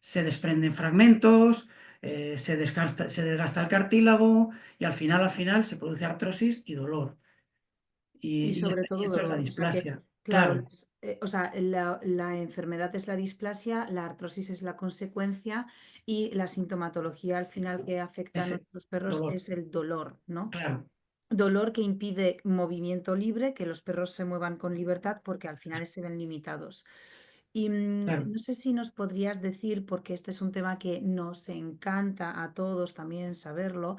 A: se desprenden fragmentos, se desgasta el cartílago, y al final se produce artrosis y dolor.
B: Y
A: Y
B: sobre todo
A: esto es la
B: dolor. O sea que,
A: displasia.
B: claro,
A: Claro,
B: o sea, la enfermedad es la displasia, la artrosis es la consecuencia y la sintomatología al final que afecta a
A: ese
B: nuestros perros
A: dolor.
B: es el dolor, ¿no?
A: Claro,
B: Dolor que impide movimiento libre, que los perros se muevan con libertad porque al final se ven limitados. Y
A: claro.
B: no sé si nos podrías decir, porque este es un tema que nos encanta a todos también saberlo,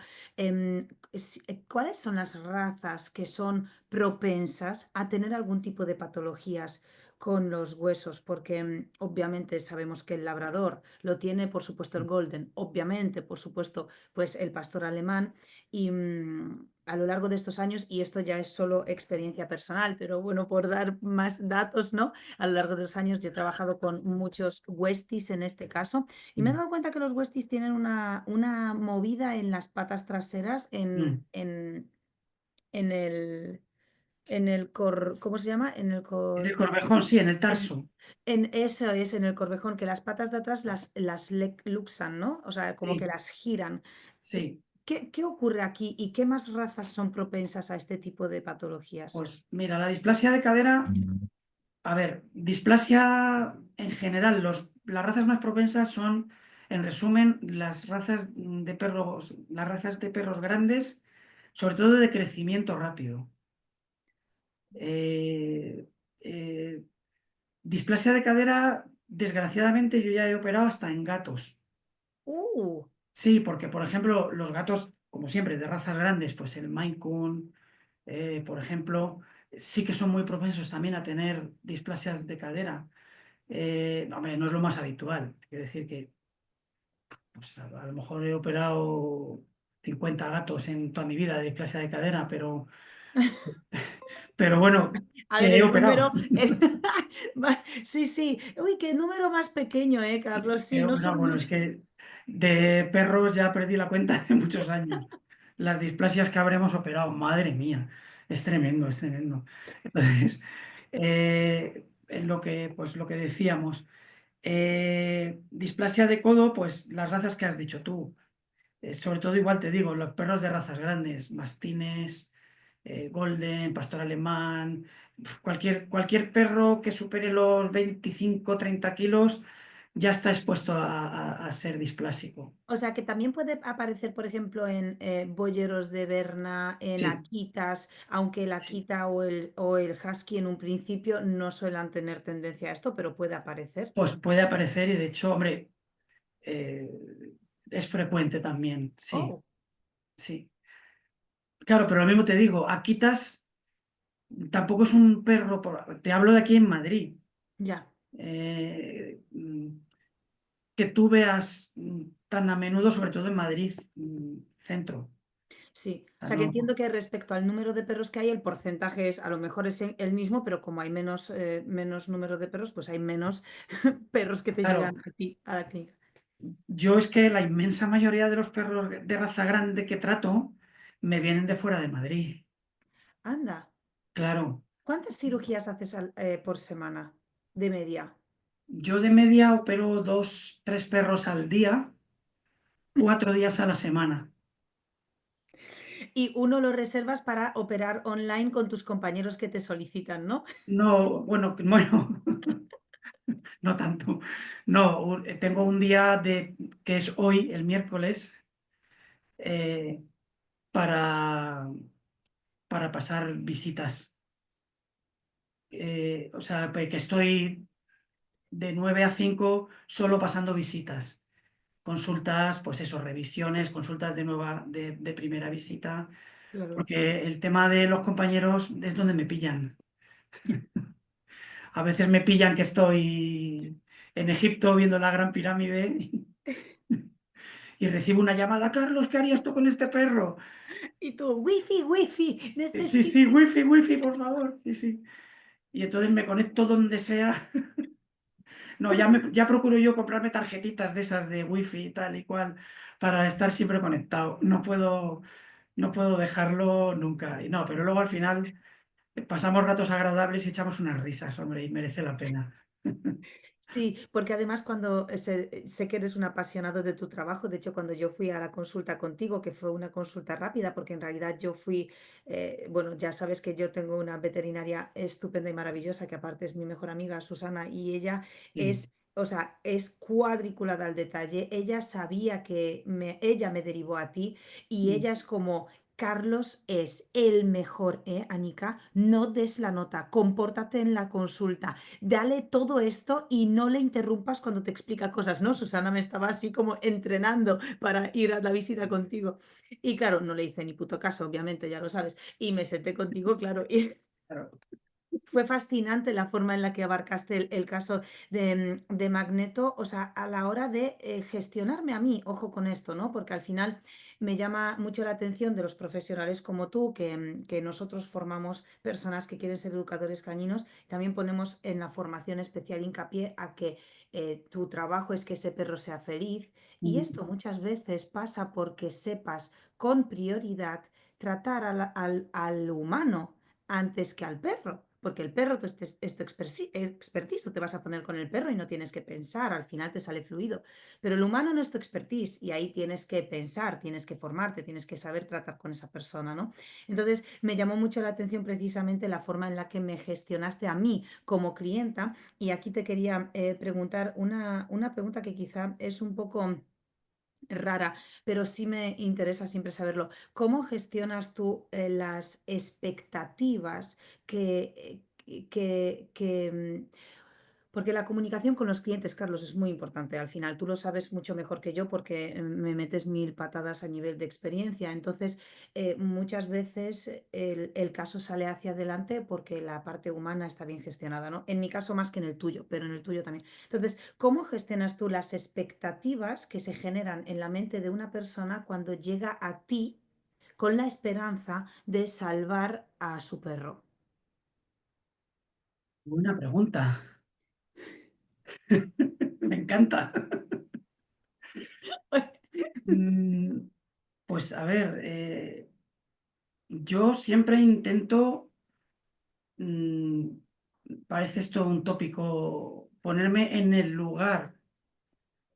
B: ¿cuáles son las razas que son propensas a tener algún tipo de patologías con los huesos? Porque obviamente sabemos que el labrador lo tiene, por supuesto el golden, obviamente, por supuesto, pues el pastor alemán. Y a lo largo de estos años, y esto ya es solo experiencia personal, pero bueno, por dar más datos, ¿no? A lo largo de los años yo he trabajado con muchos Westies en este caso y me he
A: Mm,
B: dado cuenta que los Westies tienen una movida en las patas traseras,
A: mm.
B: en el, ¿cómo se llama?
A: En el corvejón, sí, en el
B: En,
A: tarso.
B: eso es, en el corvejón, que las patas de atrás las luxan, ¿no? O sea, como que
A: Sí,
B: las giran.
A: sí.
B: ¿Qué ocurre aquí y qué más razas son propensas a este tipo de patologías?
A: Pues mira, la displasia de cadera, a ver, displasia en general, las razas más propensas son, en resumen, las razas de perros, las razas de perros grandes, sobre todo de crecimiento rápido. Eh, eh, Displasia de cadera, desgraciadamente, yo ya he operado hasta en gatos.
B: Uh,
A: Sí, porque, por ejemplo, los gatos, como siempre, de razas grandes, pues el Maine Coon, por ejemplo, sí que son muy propensos también a tener displasias de cadera. No, hombre, no es lo más habitual. Quiero decir que pues, a lo mejor he operado 50 gatos en toda mi vida de displasia de cadera, pero bueno,
B: a ver,
A: que he
B: el
A: operado.
B: número. Sí, sí. Uy, qué número más pequeño, Carlos? Sí, no
A: No,
B: son
A: bueno, es
B: muchos.
A: que de perros ya perdí la cuenta de muchos años. Las displasias que habremos operado, madre mía, es tremendo, es tremendo. Entonces, en pues lo que decíamos, displasia de codo, pues las razas que has dicho tú, sobre todo igual te digo, los perros de razas grandes, mastines, golden, pastor alemán, cualquier perro que supere los 25-30 kilos ya está expuesto a ser displásico.
B: O sea, que también puede aparecer, por ejemplo, en boyeros de Berna, en
A: Sí,
B: Akitas, aunque el
A: sí.
B: Akita o el Husky en un principio no suelen tener tendencia a esto, pero puede aparecer.
A: Pues puede aparecer y de hecho, hombre, eh, es frecuente también, sí,
B: Oh,
A: sí. Claro, pero lo mismo te digo, Akitas tampoco es un perro, te hablo de aquí en Madrid,
B: ya.
A: eh, que tú veas tan a menudo, sobre todo en Madrid, centro.
B: Sí,
A: O
B: o
A: sea,
B: sea que
A: no,
B: entiendo que respecto al número de perros que hay, el porcentaje es a lo mejor es el mismo, pero como hay menos número de perros, pues hay menos perros que te llegan
A: claro,
B: a ti, a la clínica.
A: yo es que la inmensa mayoría de los perros de raza grande que trato me vienen de fuera de Madrid.
B: Anda,
A: Claro,
B: ¿cuántas cirugías haces por semana de media?
A: yo de media opero 2, 3 perros al día, 4 días a la semana.
B: Y uno lo reservas para operar online con tus compañeros que te solicitan, ¿no?
A: No, bueno, bueno, no tanto. No, tengo un día que es hoy, el miércoles, eh, para, para pasar visitas. O sea, que estoy de 9 a 5 solo pasando visitas. Consultas, pues eso, revisiones, consultas de primera visita,
B: Claro.
A: porque el tema de los compañeros es donde me pillan. A veces me pillan que estoy en Egipto viendo la Gran Pirámide y recibo una llamada, Carlos, ¿qué harías tú con este perro?
B: Y tú, wifi, wifi,
A: Sí,
B: necesito.
A: sí, wifi, wifi, por favor. Sí, sí. Y entonces me conecto donde sea. No, ya procuro yo comprarme tarjetitas de esas de wifi y tal y cual para estar siempre conectado. No puedo dejarlo nunca. Y no, pero luego al final pasamos ratos agradables y echamos unas risas, hombre, y merece la pena.
B: Sí, porque además cuando sé que eres un apasionado de tu trabajo, de hecho cuando yo fui a la consulta contigo, que fue una consulta rápida, porque en realidad yo fui, bueno, ya sabes que yo tengo una veterinaria estupenda y maravillosa, que aparte es mi mejor amiga, Susana, y ella
A: Sí,
B: o sea, es cuadriculada al detalle, ella sabía ella me derivó a ti y
A: mm,
B: ella es como... Carlos es el mejor, Anika? No des la nota, compórtate en la consulta, dale todo esto y no le interrumpas cuando te explica cosas, ¿no? Susana me estaba así como entrenando para ir a la visita contigo. Y claro, no le hice ni puto caso, obviamente, ya lo sabes. Y me senté contigo, claro, y
A: Claro.
B: fue fascinante la forma en la que abarcaste el caso de Magneto, o sea, a la hora de gestionarme a mí, ojo con esto, ¿no? Porque al final me llama mucho la atención de los profesionales como tú, que nosotros formamos personas que quieren ser educadores cañinos, también ponemos en la formación especial hincapié a que tu trabajo es que ese perro sea feliz y
A: Mm.
B: esto muchas veces pasa porque sepas con prioridad tratar al humano antes que al perro. Porque el perro es tu expertise, tú te vas a poner con el perro y no tienes que pensar, al final te sale fluido. Pero el humano no es tu expertise y ahí tienes que pensar, tienes que formarte, tienes que saber tratar con esa persona, ¿no? Entonces me llamó mucho la atención precisamente la forma en la que me gestionaste a mí como clienta y aquí te quería preguntar una pregunta que quizá es un poco rara, pero sí me interesa siempre saberlo. ¿Cómo gestionas tú las expectativas que porque la comunicación con los clientes, Carlos, es muy importante al final. Tú lo sabes mucho mejor que yo porque me metes mil patadas a nivel de experiencia. Entonces, muchas veces el caso sale hacia adelante porque la parte humana está bien gestionada, ¿no? En mi caso más que en el tuyo, pero en el tuyo también. Entonces, ¿cómo gestionas tú las expectativas que se generan en la mente de una persona cuando llega a ti con la esperanza de salvar a su perro?
A: Buena pregunta. Me encanta. Mm, Pues a ver, yo siempre intento, mm, parece esto un tópico, ponerme en el lugar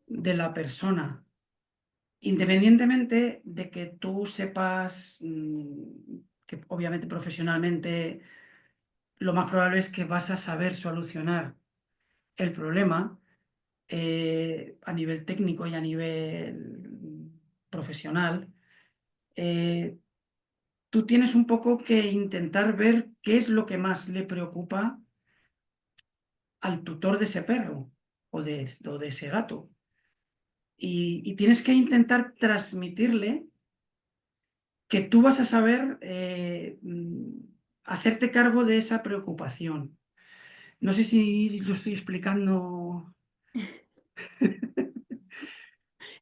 A: de la persona, independientemente de que tú sepas, que obviamente profesionalmente lo más probable es que vas a saber solucionar el problema a nivel técnico y a nivel profesional. eh, Tú tienes un poco que intentar ver qué es lo que más le preocupa al tutor de ese perro o de ese gato. Y tienes que intentar transmitirle que tú vas a saber hacerte cargo de esa preocupación. No sé si lo estoy explicando.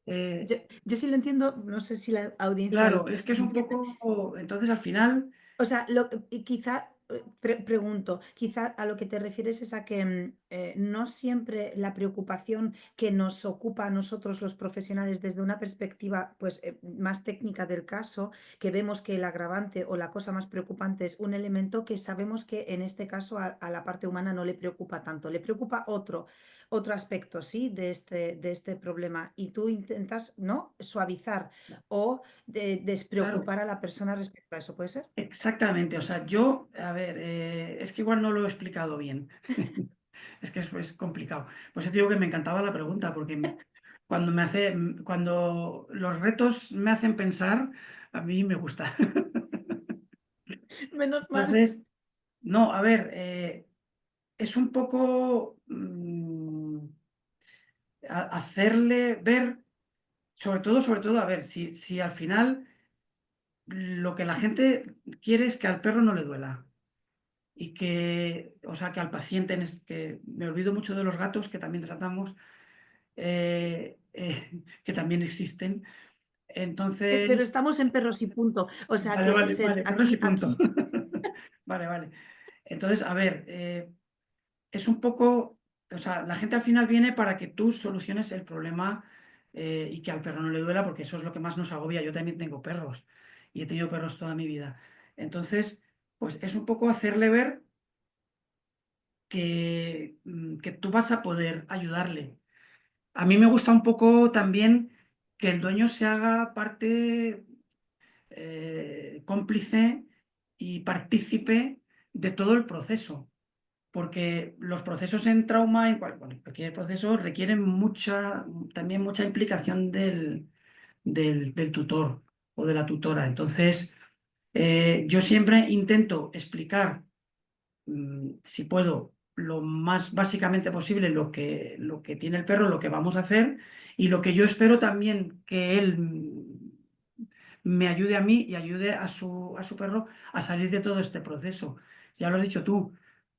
A: eh,
B: Yo sí lo entiendo, no sé si la audiencia lo
A: claro, es que es un
B: entiende.
A: poco, entonces al final,
B: O sea, y quizá, pregunto, quizá a lo que te refieres es a que no siempre la preocupación que nos ocupa a nosotros los profesionales desde una perspectiva pues, más técnica del caso, que vemos que el agravante o la cosa más preocupante es un elemento que sabemos que en este caso a la parte humana no le preocupa tanto, le preocupa otro aspecto, ¿sí? De este problema. Y tú intentas, ¿no? Suavizar o de
A: claro,
B: despreocupar a la persona respecto a eso, ¿puede ser?
A: exactamente. O sea, yo, a ver, es que igual no lo he explicado bien. Es que es complicado. Pues yo te digo que me encantaba la pregunta, porque cuando los retos me hacen pensar, a mí me gusta.
B: Menos mal.
A: Entonces, no, a ver, es un poco hacerle ver, sobre todo, a ver, si al final lo que la gente quiere es que al perro no le duela. Y que, o sea, que al paciente, que me olvido mucho de los gatos que también tratamos, que también existen.
B: Pero
A: Entonces,
B: estamos en perros y punto. O sea
A: vale,
B: que
A: vale, vale, pero sí, punto.
B: aquí,
A: Vale, vale. Entonces, a ver, es un poco, o sea, la gente al final viene para que tú soluciones el problema y que al perro no le duela, porque eso es lo que más nos agobia. Yo también tengo perros y he tenido perros toda mi vida. Entonces, pues es un poco hacerle ver que tú vas a poder ayudarle. A mí me gusta un poco también que el dueño se haga parte cómplice y partícipe de todo el proceso, porque los procesos en trauma, bueno, cualquier proceso, requieren también mucha implicación del tutor o de la tutora. Entonces, Yo siempre intento explicar, si puedo, lo más básicamente posible lo que tiene el perro, lo que vamos a hacer y lo que yo espero también que él me ayude a mí y ayude a su perro a salir de todo este proceso. Ya lo has dicho tú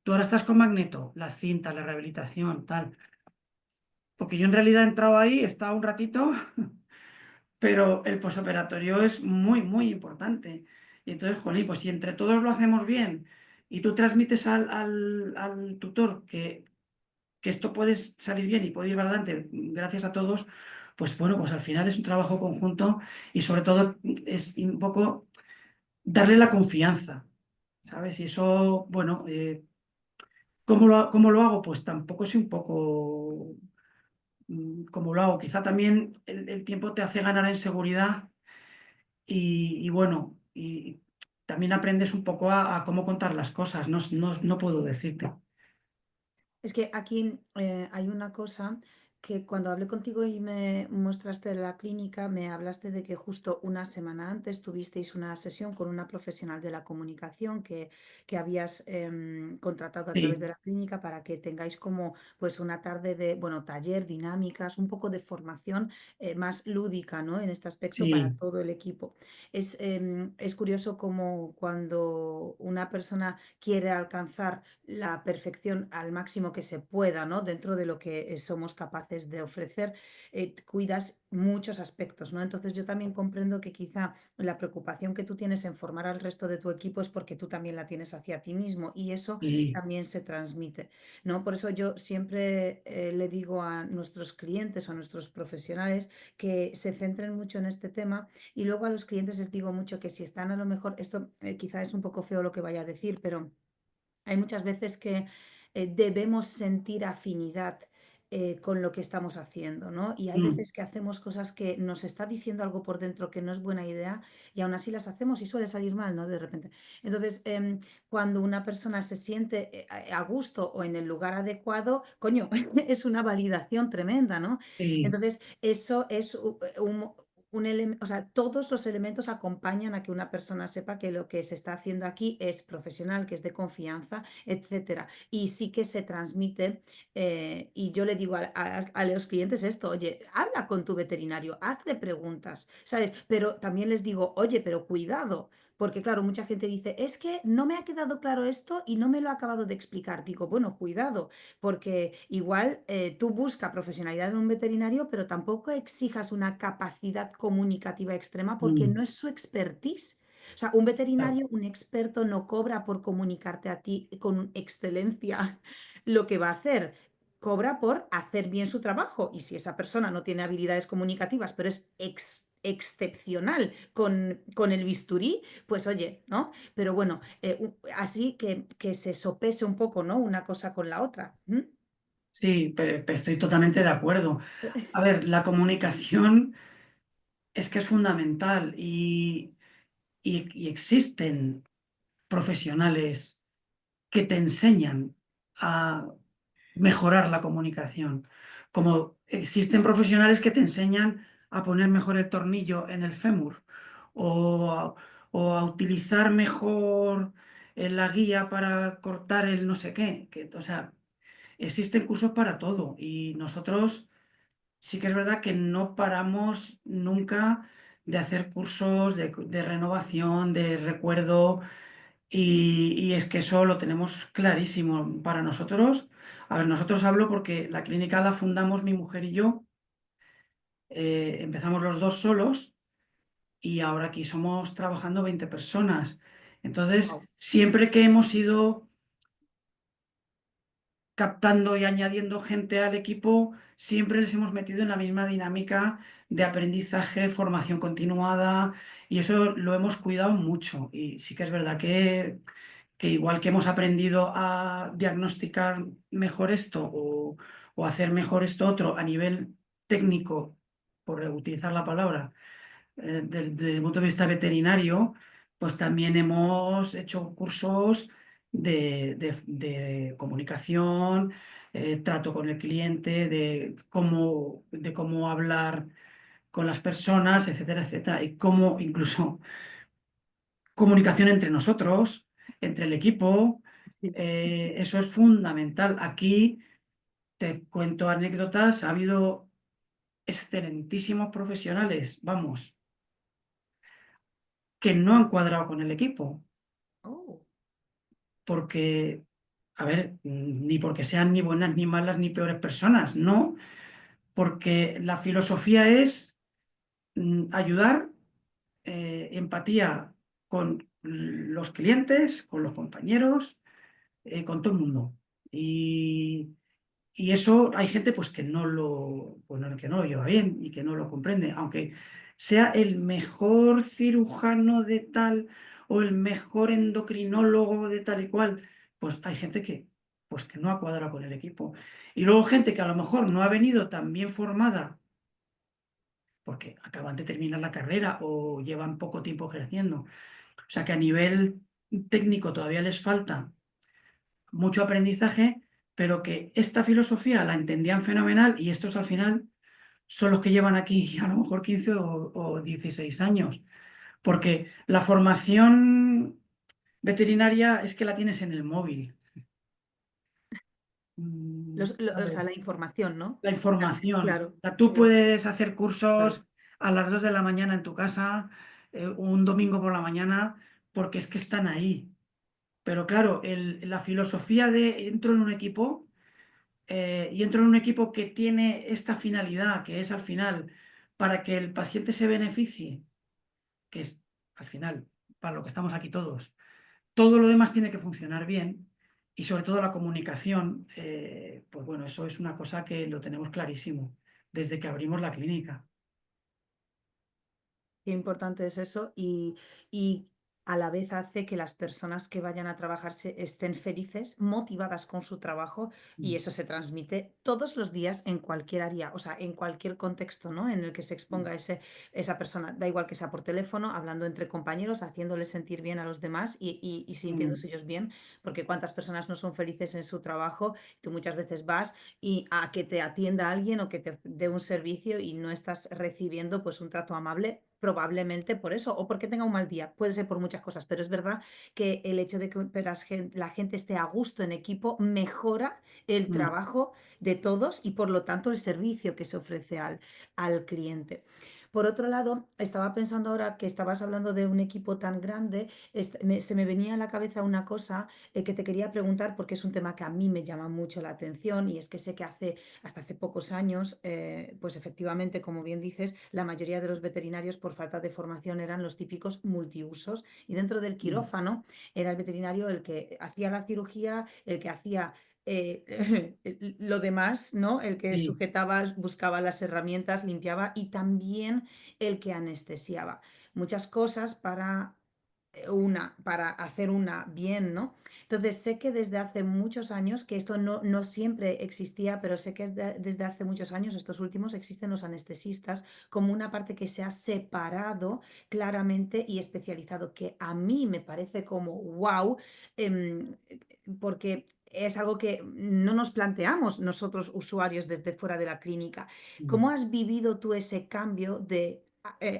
A: ahora estás con Magneto, la cinta, la rehabilitación, tal. Porque yo en realidad he entrado ahí, he estado un ratito, pero el posoperatorio es muy, muy importante. Y entonces, jolín, pues si entre todos lo hacemos bien y tú transmites al tutor que esto puede salir bien y puede ir para adelante gracias a todos, pues bueno, pues al final es un trabajo conjunto y sobre todo es un poco darle la confianza, ¿sabes? Y eso, bueno, cómo lo hago? Pues tampoco sé un poco cómo lo hago. Quizá también el tiempo te hace ganar en seguridad y bueno, y también aprendes un poco a cómo contar las cosas, no puedo decirte.
B: Es que aquí hay una cosa que cuando hablé contigo y me mostraste la clínica, me hablaste de que justo una semana antes tuvisteis una sesión con una profesional de la comunicación que habías contratado a través
A: Sí,
B: de la clínica para que tengáis como pues una tarde de, bueno, taller, dinámicas, un poco de formación más lúdica, ¿no? En este aspecto para
A: sí,
B: todo el equipo. Es curioso como cuando una persona quiere alcanzar la perfección al máximo que se pueda, ¿no? Dentro de lo que somos capaces de ofrecer, cuidas muchos aspectos, ¿no? Entonces yo también comprendo que quizá la preocupación que tú tienes en formar al resto de tu equipo es porque tú también la tienes hacia ti mismo y eso
A: sí,
B: también se transmite, ¿no? Por eso yo siempre le digo a nuestros clientes o a nuestros profesionales que se centren mucho en este tema y luego a los clientes les digo mucho que si están a lo mejor, esto quizá es un poco feo lo que vaya a decir, pero hay muchas veces que debemos sentir afinidad con lo que estamos haciendo, ¿no? Y hay
A: mm,
B: veces que hacemos cosas que nos está diciendo algo por dentro que no es buena idea y aún así las hacemos y suele salir mal, ¿no? De repente. Entonces, cuando una persona se siente a gusto o en el lugar adecuado, coño, es una validación tremenda, ¿no?
A: sí,
B: Entonces, eso es un elemento, o sea, todos los elementos acompañan a que una persona sepa que lo que se está haciendo aquí es profesional, que es de confianza, etcétera. Y sí que se transmite, y yo le digo a los clientes esto, oye, habla con tu veterinario, hazle preguntas, ¿sabes? Pero también les digo, oye, pero cuidado. Porque claro, mucha gente dice, es que no me ha quedado claro esto y no me lo ha acabado de explicar. Digo, bueno, cuidado, porque igual tú busca profesionalidad en un veterinario, pero tampoco exijas una capacidad comunicativa extrema porque
A: mm,
B: no es su expertise. O sea, un
A: claro,
B: veterinario, un experto no cobra por comunicarte a ti con excelencia lo que va a hacer. Cobra por hacer bien su trabajo. Y si esa persona no tiene habilidades comunicativas, pero es excepcional con el bisturí, pues oye, ¿no? Pero bueno, así que se sopese un poco, ¿no? Una cosa con la otra. ¿M?
A: sí, pero estoy totalmente de acuerdo. A ver, la comunicación es que es fundamental y existen profesionales que te enseñan a mejorar la comunicación. Como existen profesionales que te enseñan a poner mejor el tornillo en el fémur o a utilizar mejor la guía para cortar el no sé qué. O sea, existen cursos para todo y nosotros sí que es verdad que no paramos nunca de hacer cursos de renovación, de recuerdo y es que eso lo tenemos clarísimo para nosotros. A ver, nosotros hablo porque la clínica la fundamos mi mujer y yo, empezamos los dos solos y ahora aquí somos trabajando 20 personas. Entonces,
B: Wow.
A: siempre que hemos ido captando y añadiendo gente al equipo, siempre les hemos metido en la misma dinámica de aprendizaje, formación continuada y eso lo hemos cuidado mucho. Y sí que es verdad que igual que hemos aprendido a diagnosticar mejor esto o hacer mejor esto otro a nivel técnico, por utilizar la palabra, desde el punto de vista veterinario, pues también hemos hecho cursos de comunicación, trato con el cliente, de cómo hablar con las personas, etcétera, etcétera, y cómo incluso comunicación entre nosotros, entre el equipo,
B: Sí.
A: eso es fundamental. Aquí te cuento anécdotas, ha habido excelentísimos profesionales, vamos, que no han cuadrado con el equipo,
B: Oh,
A: porque, a ver, ni porque sean ni buenas, ni malas, ni peores personas, no, porque la filosofía es ayudar, empatía con los clientes, con los compañeros, con todo el mundo. Y, y eso hay gente pues que no lo, bueno, que no lo lleva bien y que no lo comprende, aunque sea el mejor cirujano de tal o el mejor endocrinólogo de tal y cual, pues hay gente que, pues que no ha cuadrado con el equipo. Y luego gente que a lo mejor no ha venido tan bien formada porque acaban de terminar la carrera o llevan poco tiempo ejerciendo. O sea que a nivel técnico todavía les falta mucho aprendizaje, pero que esta filosofía la entendían fenomenal y estos al final son los que llevan aquí a lo mejor 15 o 16 años, porque la formación veterinaria es que la tienes en el móvil. A
B: o sea,
A: ver,
B: la información, ¿no?
A: la información.
B: Claro,
A: O sea, tú
B: claro,
A: puedes hacer
B: claro.
A: cursos a las 2 de la mañana en tu casa, un domingo por la mañana, porque es que están ahí. Pero claro, la filosofía de entro en un equipo y entro en un equipo que tiene esta finalidad, que es al final para que el paciente se beneficie, que es al final para lo que estamos aquí todos. Todo lo demás tiene que funcionar bien y sobre todo la comunicación, pues bueno, eso es una cosa que lo tenemos clarísimo desde que abrimos la clínica.
B: Qué importante es eso y a la vez hace que las personas que vayan a trabajar estén felices, motivadas con su trabajo y
A: Mm,
B: eso se transmite todos los días en cualquier área, o sea, en cualquier contexto, ¿no? En el que se
A: mm,
B: exponga esa persona. Da igual que sea por teléfono, hablando entre compañeros, haciéndoles sentir bien a los demás y
A: mm,
B: sintiéndose ellos bien, porque cuántas personas no son felices en su trabajo, tú muchas veces vas y a que te atienda alguien o que te dé un servicio y no estás recibiendo pues un trato amable, probablemente por eso o porque tenga un mal día. Puede ser por muchas cosas, pero es verdad que el hecho de que la gente esté a gusto en equipo mejora el
A: mm.
B: trabajo de todos y por lo tanto el servicio que se ofrece al cliente. Por otro lado, estaba pensando ahora que estabas hablando de un equipo tan grande, se me venía a la cabeza una cosa que te quería preguntar porque es un tema que a mí me llama mucho la atención y es que sé que hasta hace pocos años, pues efectivamente, como bien dices, la mayoría de los veterinarios por falta de formación eran los típicos multiusos y dentro del
A: Mm.
B: quirófano era el veterinario el que hacía la cirugía, el que hacía lo demás, ¿no? El que
A: Sí,
B: sujetaba, buscaba las herramientas, limpiaba y también el que anestesiaba. Muchas cosas para hacer una bien, ¿no? Entonces sé que desde hace muchos años, que esto no siempre existía, pero sé que desde hace muchos años, estos últimos, existen los anestesistas como una parte que se ha separado claramente y especializado, que a mí me parece como wow, porque es algo que no nos planteamos nosotros usuarios desde fuera de la clínica.
A: mm.
B: ¿Cómo has vivido tú ese cambio de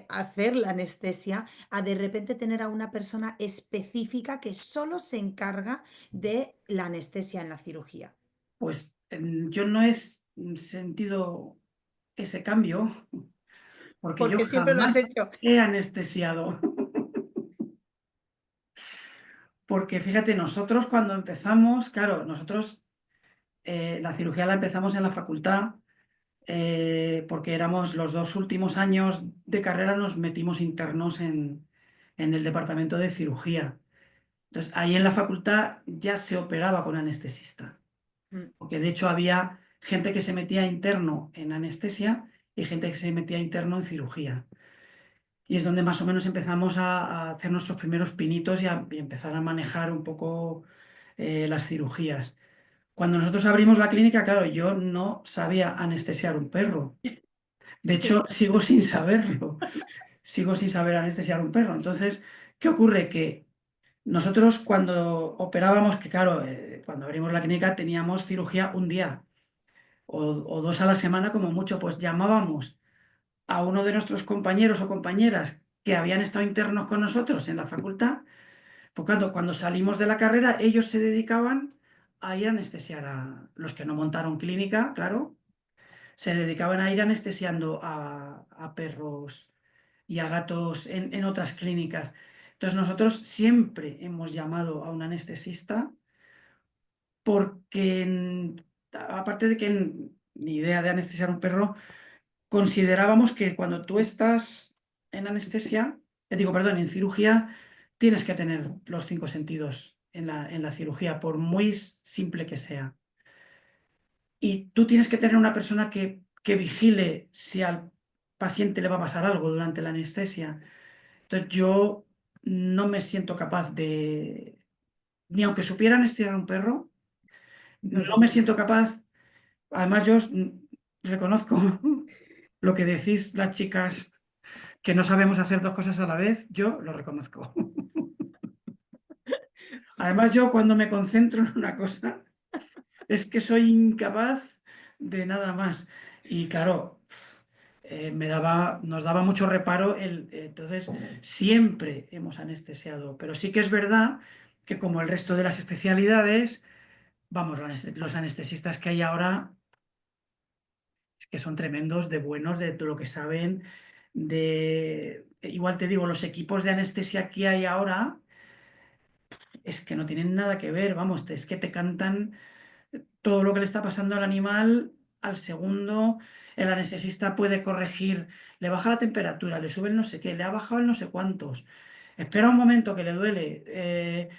B: hacer la anestesia a de repente tener a una persona específica que solo se encarga de la anestesia en la cirugía?
A: Pues yo no he sentido ese cambio porque yo
B: Porque siempre lo has
A: jamás
B: hecho.
A: he anestesiado. Porque fíjate, nosotros cuando empezamos, claro, nosotros la cirugía la empezamos en la facultad porque éramos los 2 últimos años de carrera nos metimos internos en el departamento de cirugía. Entonces, ahí en la facultad ya se operaba con anestesista,
B: Mm,
A: porque de hecho había gente que se metía interno en anestesia y gente que se metía interno en cirugía. Y es donde más o menos empezamos a hacer nuestros primeros pinitos y empezar a manejar un poco las cirugías. Cuando nosotros abrimos la clínica, claro, yo no sabía anestesiar un perro. De hecho, sigo sin saberlo. Sigo sin saber anestesiar un perro. Entonces, ¿qué ocurre? Que nosotros cuando operábamos, que claro, cuando abrimos la clínica teníamos cirugía un día o 2 a la semana como mucho, pues llamábamos a uno de nuestros compañeros o compañeras que habían estado internos con nosotros en la facultad, pues cuando salimos de la carrera, ellos se dedicaban a ir a anestesiar a los que no montaron clínica, claro, se dedicaban a ir anestesiando a perros y a gatos en otras clínicas. Entonces nosotros siempre hemos llamado a un anestesista porque, aparte de que ni idea de anestesiar un perro, considerábamos que cuando tú estás en anestesia, digo, perdón, en cirugía, tienes que tener los cinco sentidos en la cirugía, por muy simple que sea. Y tú tienes que tener una persona que vigile si al paciente le va a pasar algo durante la anestesia. Entonces yo no me siento capaz de, ni aunque supiera anestesiar a un perro, no me siento capaz. Además, yo reconozco lo que decís las chicas, que no sabemos hacer dos cosas a la vez, yo lo reconozco. Además, yo cuando me concentro en una cosa, es que soy incapaz de nada más. Y claro, nos daba mucho reparo entonces siempre hemos anestesiado, pero sí que es verdad que como el resto de las especialidades, vamos, los anestesistas que hay ahora es que son tremendos, de buenos, de todo lo que saben, igual te digo, los equipos de anestesia que hay ahora es que no tienen nada que ver, vamos, es que te cantan todo lo que le está pasando al animal al segundo. El anestesista puede corregir, le baja la temperatura, le sube el no sé qué, le ha bajado el no sé cuántos. Espera un momento que le duele.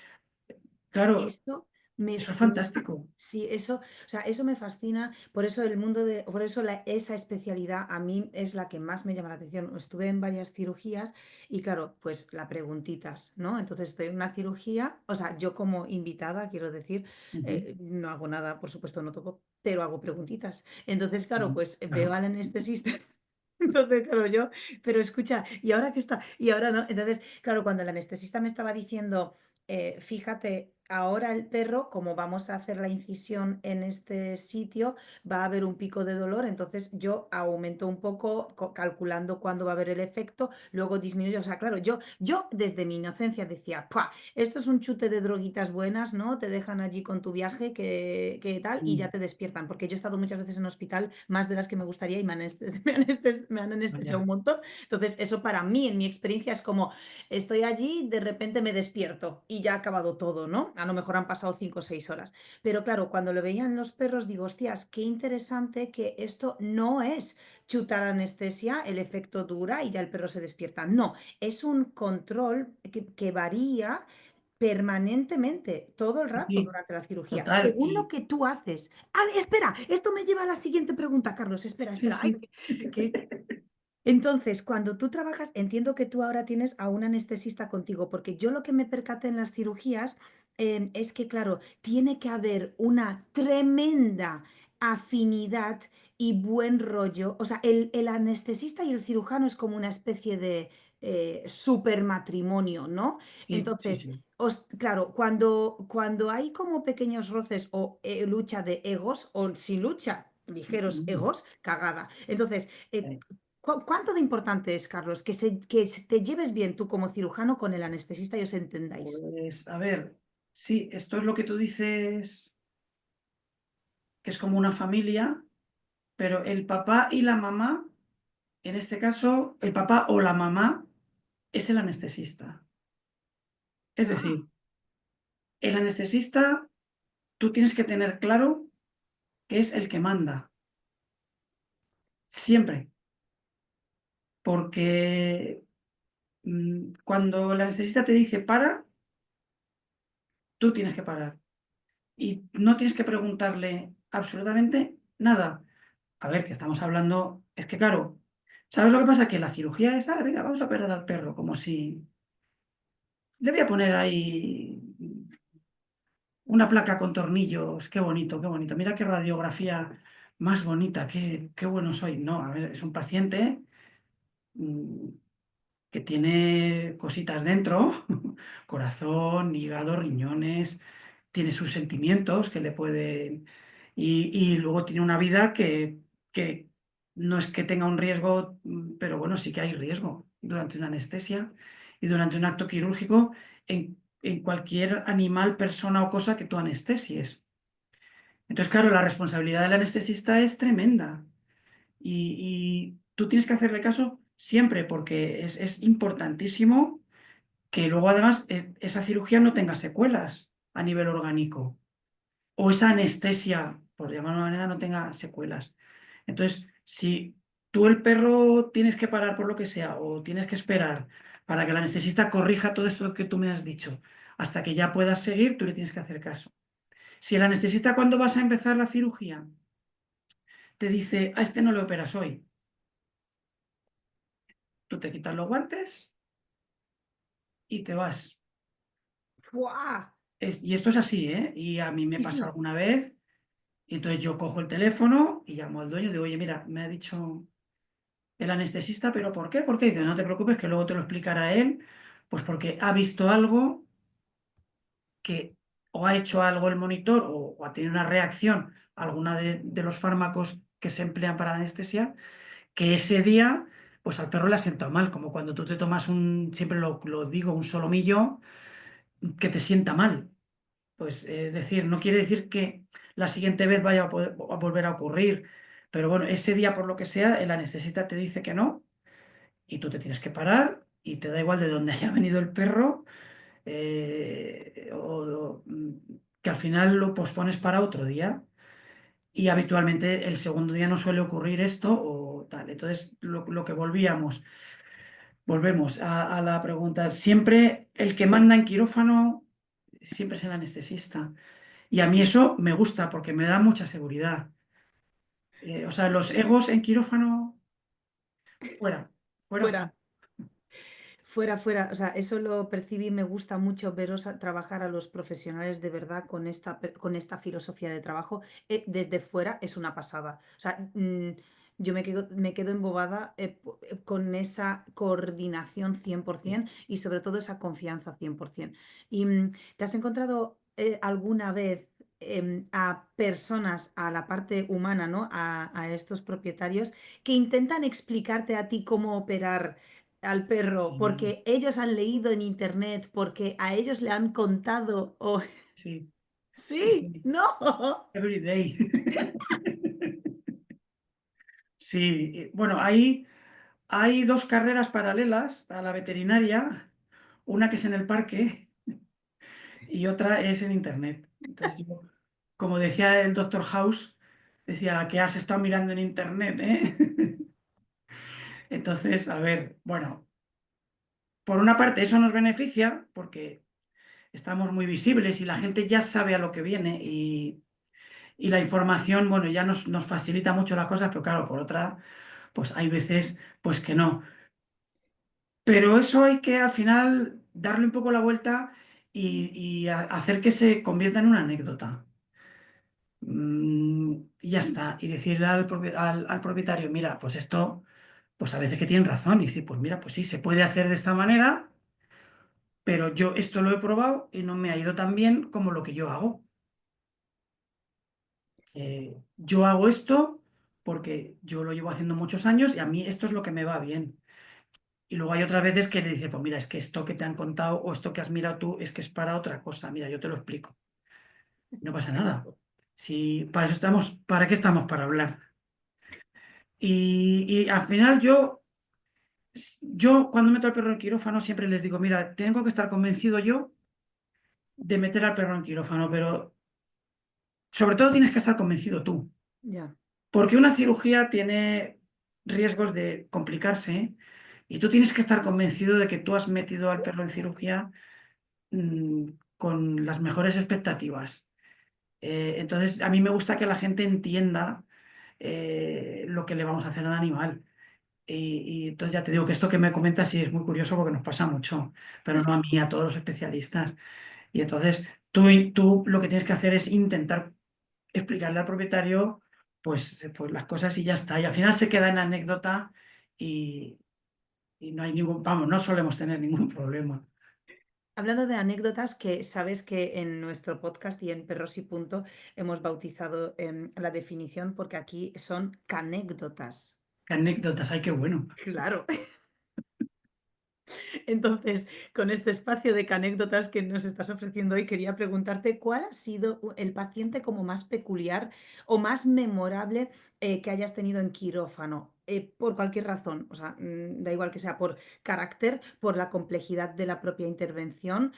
A: Claro,
B: Eso me
A: eso es
B: flipa.
A: fantástico.
B: Sí, eso, o sea, eso me fascina. Por eso el mundo de, por eso esa especialidad a mí es la que más me llama la atención. Estuve en varias cirugías y claro, pues la preguntitas, ¿no? Entonces estoy en una cirugía, o sea, yo como invitada, quiero decir,
A: Ujú,
B: no hago nada, por supuesto no toco, pero hago preguntitas. Entonces, claro,
A: ujú,
B: pues veo
A: claro.
B: al anestesista. Entonces, claro, yo, pero escucha, ¿y ahora qué está? Y ahora no. Entonces, claro, cuando el anestesista me estaba diciendo, fíjate, ahora el perro, como vamos a hacer la incisión en este sitio, va a haber un pico de dolor, entonces yo aumento un poco, calculando cuándo va a haber el efecto, luego disminuyo. O sea, claro, yo desde mi inocencia decía, "Pua, esto es un chute de droguitas buenas, ¿no? Te dejan allí con tu viaje, que tal, y ya
A: Mm,
B: te despiertan", porque yo he estado muchas veces en hospital, más de las que me gustaría, y me han anestesiado un
A: vaya,
B: montón. Entonces, eso para mí, en mi experiencia, es como, estoy allí, de repente me despierto y ya ha acabado todo, ¿no? A lo mejor han pasado 5 o 6 horas. Pero claro, cuando lo veían los perros, digo, hostias, qué interesante que esto no es chutar anestesia, el efecto dura y ya el perro se despierta. No, es un control que varía permanentemente, todo el
A: sí,
B: rato
A: sí,
B: durante la cirugía,
A: total.
B: según lo que tú haces. Ah, espera, esto me lleva a la siguiente pregunta, Carlos. Espera,
A: Sí,
B: espera. Ay,
A: sí.
B: que, entonces, cuando tú trabajas, entiendo que tú ahora tienes a un anestesista contigo, porque yo lo que me percaté en las cirugías es que, claro, tiene que haber una tremenda afinidad y buen rollo. O sea, el anestesista y el cirujano es como una especie de super matrimonio, ¿no?
A: Sí, sí,
B: Entonces,
A: sí.
B: claro, cuando hay como pequeños roces o lucha de egos, o sin lucha, ligeros
A: Mm,
B: egos, cagada. Entonces,
A: eh,
B: ¿cuánto de importante es, Carlos, que te lleves bien tú como cirujano con el anestesista y os entendáis?
A: Pues a ver, sí, esto es lo que tú dices, que es como una familia, pero el papá y la mamá, en este caso, el papá o la mamá es el anestesista. Es
B: Ah,
A: decir, el anestesista, tú tienes que tener claro que es el que manda, siempre, porque cuando el anestesista te dice para, tú tienes que parar y no tienes que preguntarle absolutamente nada. A ver, que estamos hablando, es que claro, ¿sabes lo que pasa? Que la cirugía es, venga, vamos a operar al perro, como si le voy a poner ahí una placa con tornillos, qué bonito, qué bonito. Mira qué radiografía más bonita, qué bueno soy. No, a ver, es un paciente mm, que tiene cositas dentro, corazón, hígado, riñones, tiene sus sentimientos que le pueden... Y luego tiene una vida que no es que tenga un riesgo, pero bueno, sí que hay riesgo. durante una anestesia y durante un acto quirúrgico en cualquier animal, persona o cosa que tú anestesies. Entonces, claro, la responsabilidad del anestesista es tremenda y tú tienes que hacerle caso siempre porque es importantísimo que luego además esa cirugía no tenga secuelas a nivel orgánico o esa anestesia, por llamarlo de una manera, no tenga secuelas. Entonces, si tú el perro tienes que parar por lo que sea o tienes que esperar para que el anestesista corrija todo esto que tú me has dicho hasta que ya puedas seguir, tú le tienes que hacer caso. Si el anestesista cuando vas a empezar la cirugía te dice, a este no le operas hoy, tú te quitas los guantes y te vas.
B: ¡Fua!
A: Y esto es así, ¿eh? Y a mí me
B: Sí,
A: pasa
B: sí.
A: alguna vez, y entonces yo cojo el teléfono y llamo al dueño y digo, oye, mira, me ha dicho el anestesista, ¿pero por qué? ¿Por qué? Dice, no te preocupes, que luego te lo explicará él, pues porque ha visto algo que o ha hecho algo el monitor o ha tenido una reacción a alguna de los fármacos que se emplean para la anestesia, que ese día, pues al perro le ha sentado mal, como cuando tú te tomas siempre lo digo, un solomillo que te sienta mal. Pues es decir, no quiere decir que la siguiente vez vaya a volver a ocurrir, pero bueno, ese día por lo que sea, el anestesista te dice que no y tú te tienes que parar y te da igual de dónde haya venido el perro, que al final lo pospones para otro día y habitualmente el segundo día no suele ocurrir esto o tal. Entonces, lo que volvemos a la pregunta, siempre el que manda en quirófano siempre es el anestesista. Y a mí eso me gusta porque me da mucha seguridad. O sea, los egos en quirófano, fuera, fuera, fuera.
B: Fuera. Fuera, fuera, o sea, eso lo percibí, me gusta mucho veros trabajar a los profesionales de verdad con esta filosofía de trabajo. Desde fuera es una pasada. O sea, yo me quedo embobada con esa coordinación 100% y sobre todo esa confianza 100%. ¿Y te has encontrado alguna vez a personas, a la parte humana, ¿no? A estos propietarios que intentan explicarte a ti cómo operar al perro
A: Y
B: porque ellos han leído en internet, porque a ellos le han contado o
A: sí, sí,
B: sí,
A: sí.
B: no.
A: Every day. Sí, bueno, hay dos carreras paralelas a la veterinaria, una que es en el parque y otra es en internet. Entonces yo, como decía el Doctor House, decía que has estado mirando en internet, ¿eh? Entonces, a ver, bueno, por una parte eso nos beneficia porque estamos muy visibles y la gente ya sabe a lo que viene y la información, bueno, ya nos facilita mucho las cosas, pero claro, por otra, pues hay veces pues que no. Pero eso hay que al final darle un poco la vuelta y hacer que se convierta en una anécdota. Y ya está. Y decirle al propietario, mira, pues esto, pues a veces que tienen razón. Y decir, pues mira, pues sí, se puede hacer de esta manera, pero yo esto lo he probado y no me ha ido tan bien como lo que yo hago. Yo hago esto porque yo lo llevo haciendo muchos años y a mí esto es lo que me va bien. Y luego hay otras veces que le dice, pues mira, es que esto que te han contado o esto que has mirado tú es que es para otra cosa. Mira, yo te lo explico. No pasa nada. Si para eso estamos, ¿para qué estamos? Para hablar. Y al final yo cuando meto al perro en quirófano siempre les digo, mira, tengo que estar convencido yo de meter al perro en quirófano, pero sobre todo tienes que estar convencido tú.
B: Ya.
A: Porque una cirugía tiene riesgos de complicarse y tú tienes que estar convencido de que tú has metido al perro en cirugía mm, con las mejores expectativas. Entonces, a mí me gusta que la gente entienda lo que le vamos a hacer al animal. Y entonces ya te digo que esto que me comentas sí es muy curioso porque nos pasa mucho, pero no a mí, a todos los especialistas. Y entonces tú lo que tienes que hacer es intentar explicarle al propietario pues las cosas y ya está. Y al final se queda en anécdota y, y no hay ningún, vamos, no solemos tener ningún problema.
B: Hablando de anécdotas, que sabes que en nuestro podcast y en Perros y Punto hemos bautizado la definición porque aquí son canécdotas.
A: ¿Qué anécdotas? Ay, qué bueno.
B: Claro. Entonces, con este espacio de anécdotas que nos estás ofreciendo hoy, quería preguntarte cuál ha sido el paciente como más peculiar o más memorable que hayas tenido en quirófano, por cualquier razón. O sea, da igual que sea por carácter, por la complejidad de la propia intervención,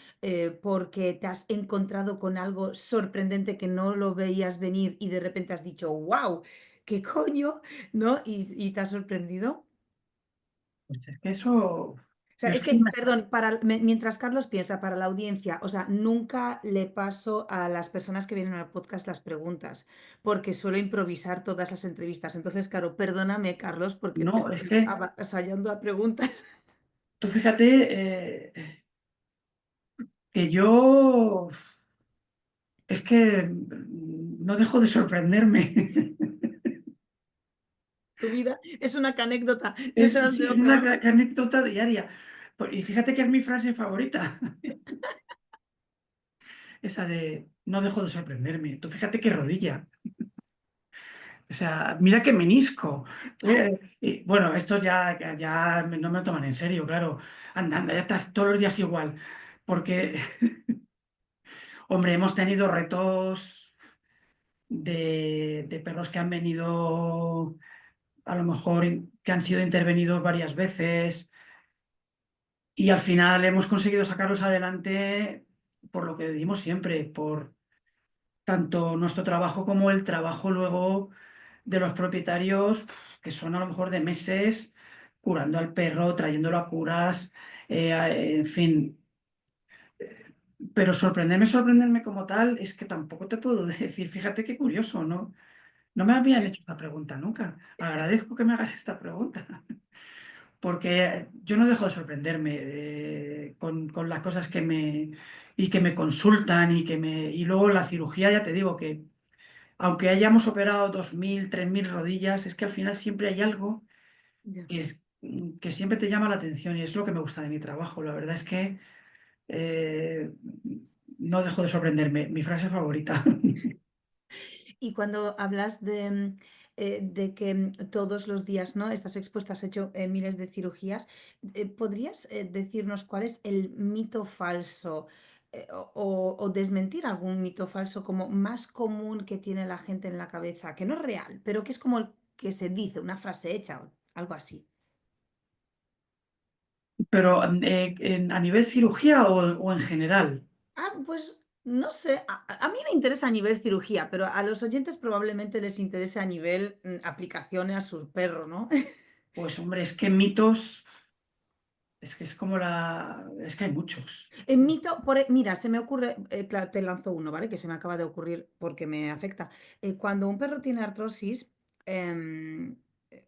B: porque te has encontrado con algo sorprendente que no lo veías venir y de repente has dicho, wow, ¿qué coño? ¿No? Y te ha sorprendido.
A: Pues es que eso,
B: O sea, es
A: eso
B: que, perdón, mientras Carlos piensa, para la audiencia, o sea, nunca le paso a las personas que vienen al podcast las preguntas, porque suelo improvisar todas las entrevistas. Entonces, claro, perdóname, Carlos, porque te
A: no, es
B: estoy
A: que
B: avasallando a preguntas.
A: tú fíjate que yo es que no dejo de sorprenderme.
B: Tu vida es una anécdota detrás
A: Sí,
B: de
A: es
B: otra,
A: una
B: ¿no?
A: anécdota diaria. Y fíjate que es mi frase favorita, esa de no dejo de sorprenderme. Tú fíjate qué rodilla. O sea, mira qué menisco. Y, bueno, esto ya no me lo toman en serio, claro. Anda, anda, ya estás todos los días igual. Porque, hombre, hemos tenido retos de perros que han venido, a lo mejor, que han sido intervenidos varias veces y al final hemos conseguido sacarlos adelante por lo que decimos siempre, por tanto nuestro trabajo como el trabajo luego de los propietarios, que son a lo mejor de meses, curando al perro, trayéndolo a curas, en fin. Pero sorprenderme como tal, es que tampoco te puedo decir, fíjate qué curioso, ¿no? No me habían hecho esta pregunta nunca. Agradezco que me hagas esta pregunta, porque yo no dejo de sorprenderme con las cosas que me consultan y luego la cirugía, ya te digo que aunque hayamos operado 2000 3000 rodillas, es que al final siempre hay algo
B: Ya.
A: que siempre te llama la atención y es lo que me gusta de mi trabajo. La verdad es que eh, no dejo de sorprenderme. Mi frase favorita.
B: Y cuando hablas de que todos los días, ¿no? Estás expuesta, has hecho miles de cirugías, ¿podrías decirnos cuál es el mito falso o desmentir algún mito falso como más común que tiene la gente en la cabeza, que no es real, pero que es como el que se dice, una frase hecha o algo así?
A: Pero a nivel cirugía o en general.
B: Pues no sé, a mí me interesa a nivel cirugía, pero a los oyentes probablemente les interese a nivel aplicaciones a su perro, ¿no?
A: Pues hombre, es que mitos, es que es como la... Es que hay muchos.
B: En mito, mira, se me ocurre, claro, te lanzo uno, ¿vale? Que se me acaba de ocurrir porque me afecta. Cuando un perro tiene artrosis,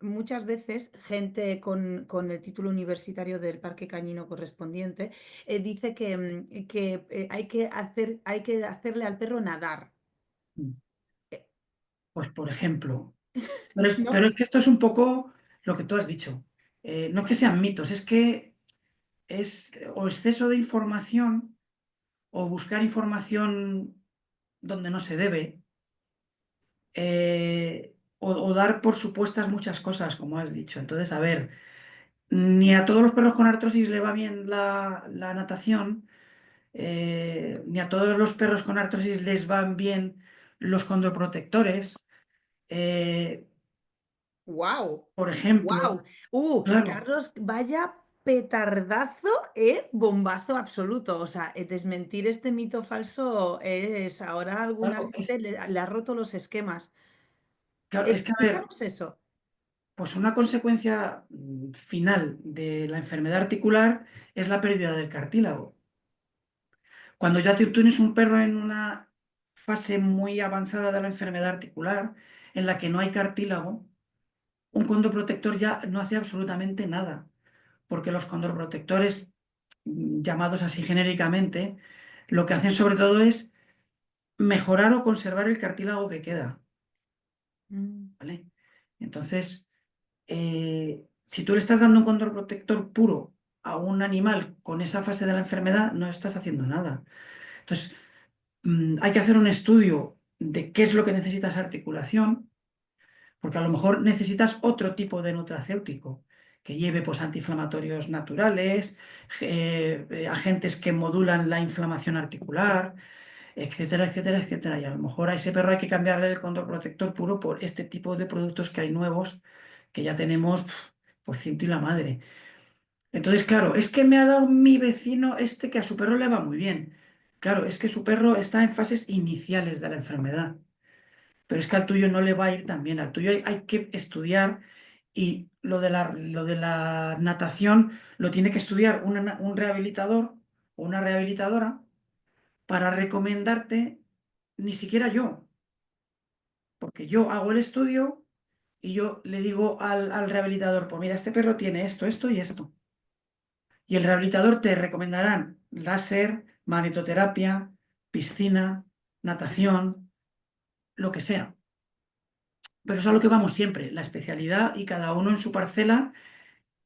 B: muchas veces gente con el título universitario del parque cañino correspondiente dice que hay que hacerle al perro nadar, eh,
A: Pues por ejemplo.
B: ¿no?
A: Pero es que esto es un poco lo que tú has dicho. No es que sean mitos, es que es o exceso de información o buscar información donde no se debe, o dar por supuestas muchas cosas, como has dicho. Entonces, a ver, ni a todos los perros con artrosis le va bien la natación, ni a todos los perros con artrosis les van bien los condroprotectores. Eh,
B: ¡Wow!
A: por ejemplo,
B: ¡Wow!
A: claro,
B: Carlos, vaya petardazo, bombazo absoluto. O sea, desmentir este mito falso es ahora alguna
A: claro,
B: gente le ha roto los esquemas.
A: claro, es que a ver.
B: Explícanos eso.
A: Pues una consecuencia final de la enfermedad articular es la pérdida del cartílago. Cuando ya tú tienes un perro en una fase muy avanzada de la enfermedad articular, en la que no hay cartílago, un condroprotector ya no hace absolutamente nada, porque los condroprotectores, llamados así genéricamente, lo que hacen sobre todo es mejorar o conservar el cartílago que queda,
B: Mm,
A: ¿vale? Entonces, si tú le estás dando un control protector puro a un animal con esa fase de la enfermedad, no estás haciendo nada. Entonces, hay que hacer un estudio de qué es lo que necesita esa articulación, porque a lo mejor necesitas otro tipo de nutracéutico que lleve pues, antiinflamatorios naturales, agentes que modulan la inflamación articular, etcétera, etcétera, etcétera. Y a lo mejor a ese perro hay que cambiarle el control protector puro por este tipo de productos que hay nuevos, que ya tenemos por ciento y la madre. Entonces, claro, es que me ha dado mi vecino este que a su perro le va muy bien. Claro, es que su perro está en fases iniciales de la enfermedad, pero es que al tuyo no le va a ir tan bien. Al tuyo hay que estudiar y lo de la natación lo tiene que estudiar un rehabilitador o una rehabilitadora para recomendarte, ni siquiera yo, porque yo hago el estudio y yo le digo al rehabilitador, pues mira, este perro tiene esto, esto y esto. Y el rehabilitador te recomendarán láser, magnetoterapia, piscina, natación, lo que sea. Pero es a lo que vamos siempre, la especialidad y cada uno en su parcela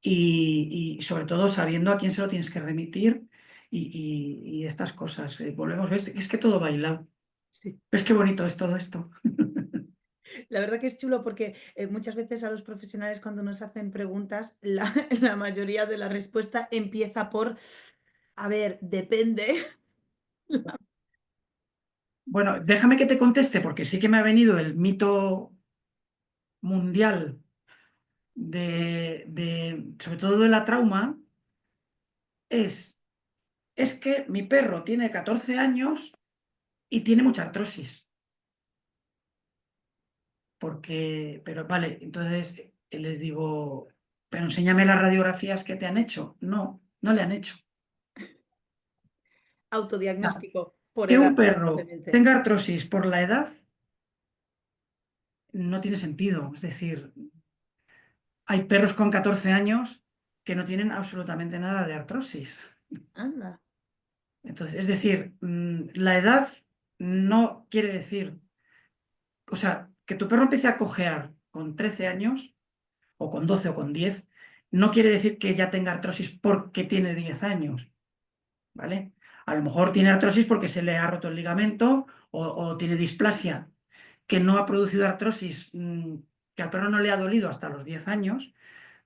A: y sobre todo sabiendo a quién se lo tienes que remitir y estas cosas. Volvemos, ¿ves? Es que todo bailado.
B: Sí.
A: ¿Ves qué bonito es todo esto?
B: La verdad que es chulo porque muchas veces a los profesionales cuando nos hacen preguntas, la, la mayoría de la respuesta empieza por, a ver, depende.
A: Bueno, déjame que te conteste porque sí que me ha venido el mito mundial sobre todo de la trauma, es que mi perro tiene 14 años y tiene mucha artrosis. Pero vale, entonces les digo, pero enséñame las radiografías que te han hecho. No, no le han hecho. Claro,
B: Autodiagnóstico por
A: que
B: edad,
A: un perro
B: probablemente.
A: tenga artrosis por la edad no tiene sentido. Es decir, hay perros con 14 años que no tienen absolutamente nada de artrosis.
B: Anda.
A: Entonces, es decir, la edad no quiere decir, o sea, que tu perro empiece a cojear con 13 años o con 12 o con 10 no quiere decir que ya tenga artrosis porque tiene 10 años, ¿vale? A lo mejor tiene artrosis porque se le ha roto el ligamento o tiene displasia que no ha producido artrosis, que al perro no le ha dolido hasta los 10 años,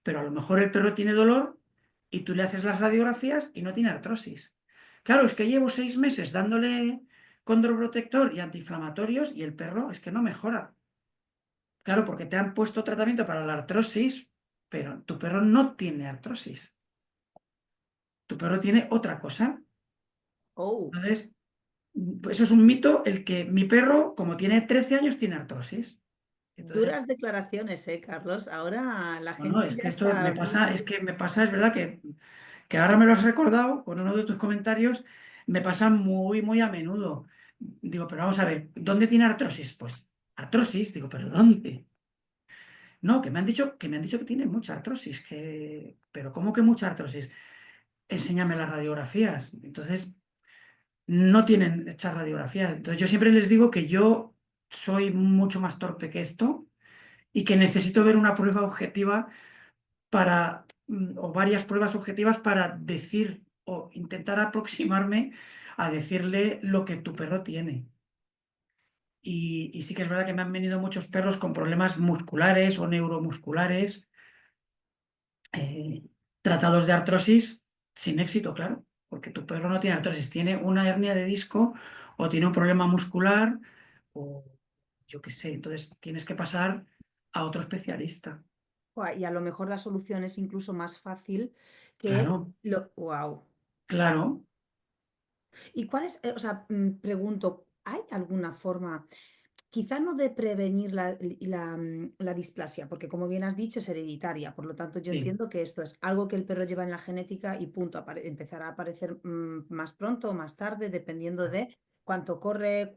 A: pero a lo mejor el perro tiene dolor y tú le haces las radiografías y no tiene artrosis. Claro, es que llevo 6 meses dándole condroprotector y antiinflamatorios y el perro es que no mejora. Claro, porque te han puesto tratamiento para la artrosis, pero tu perro no tiene artrosis. Tu perro tiene otra cosa.
B: Oh,
A: Entonces, pues eso es un mito el que mi perro, como tiene 13 años, tiene artrosis. Entonces,
B: duras declaraciones, Carlos. Ahora la
A: no,
B: gente
A: es
B: ya
A: que esto
B: está
A: me pasa,
B: muy...
A: es que me pasa, es verdad que ahora me lo has recordado con uno de tus comentarios, me pasa muy, muy a menudo. Digo, pero vamos a ver, ¿dónde tiene artrosis? Pues artrosis, digo, ¿pero dónde? No, que me han dicho que tiene mucha artrosis, pero ¿cómo que mucha artrosis? Enséñame las radiografías. Entonces, no tienen hechas radiografías. Entonces, yo siempre les digo que yo soy mucho más torpe que esto y que necesito ver una prueba objetiva o varias pruebas objetivas para decir o intentar aproximarme a decirle lo que tu perro tiene. Y sí que es verdad que me han venido muchos perros con problemas musculares o neuromusculares, eh, tratados de artrosis sin éxito, claro, porque tu perro no tiene artrosis, tiene una hernia de disco o tiene un problema muscular o yo qué sé, entonces tienes que pasar a otro especialista.
B: Buah, y a lo mejor la solución es incluso más fácil que
A: Claro,
B: lo... ¡Wow!
A: claro,
B: ¿Y cuál es, o sea, pregunto, ¿hay alguna forma, quizá no de prevenir la displasia, porque como bien has dicho es hereditaria, por lo tanto yo
A: sí.
B: entiendo que esto es algo que el perro lleva en la genética y punto, empezará a aparecer más pronto o más tarde, dependiendo de cuánto corre,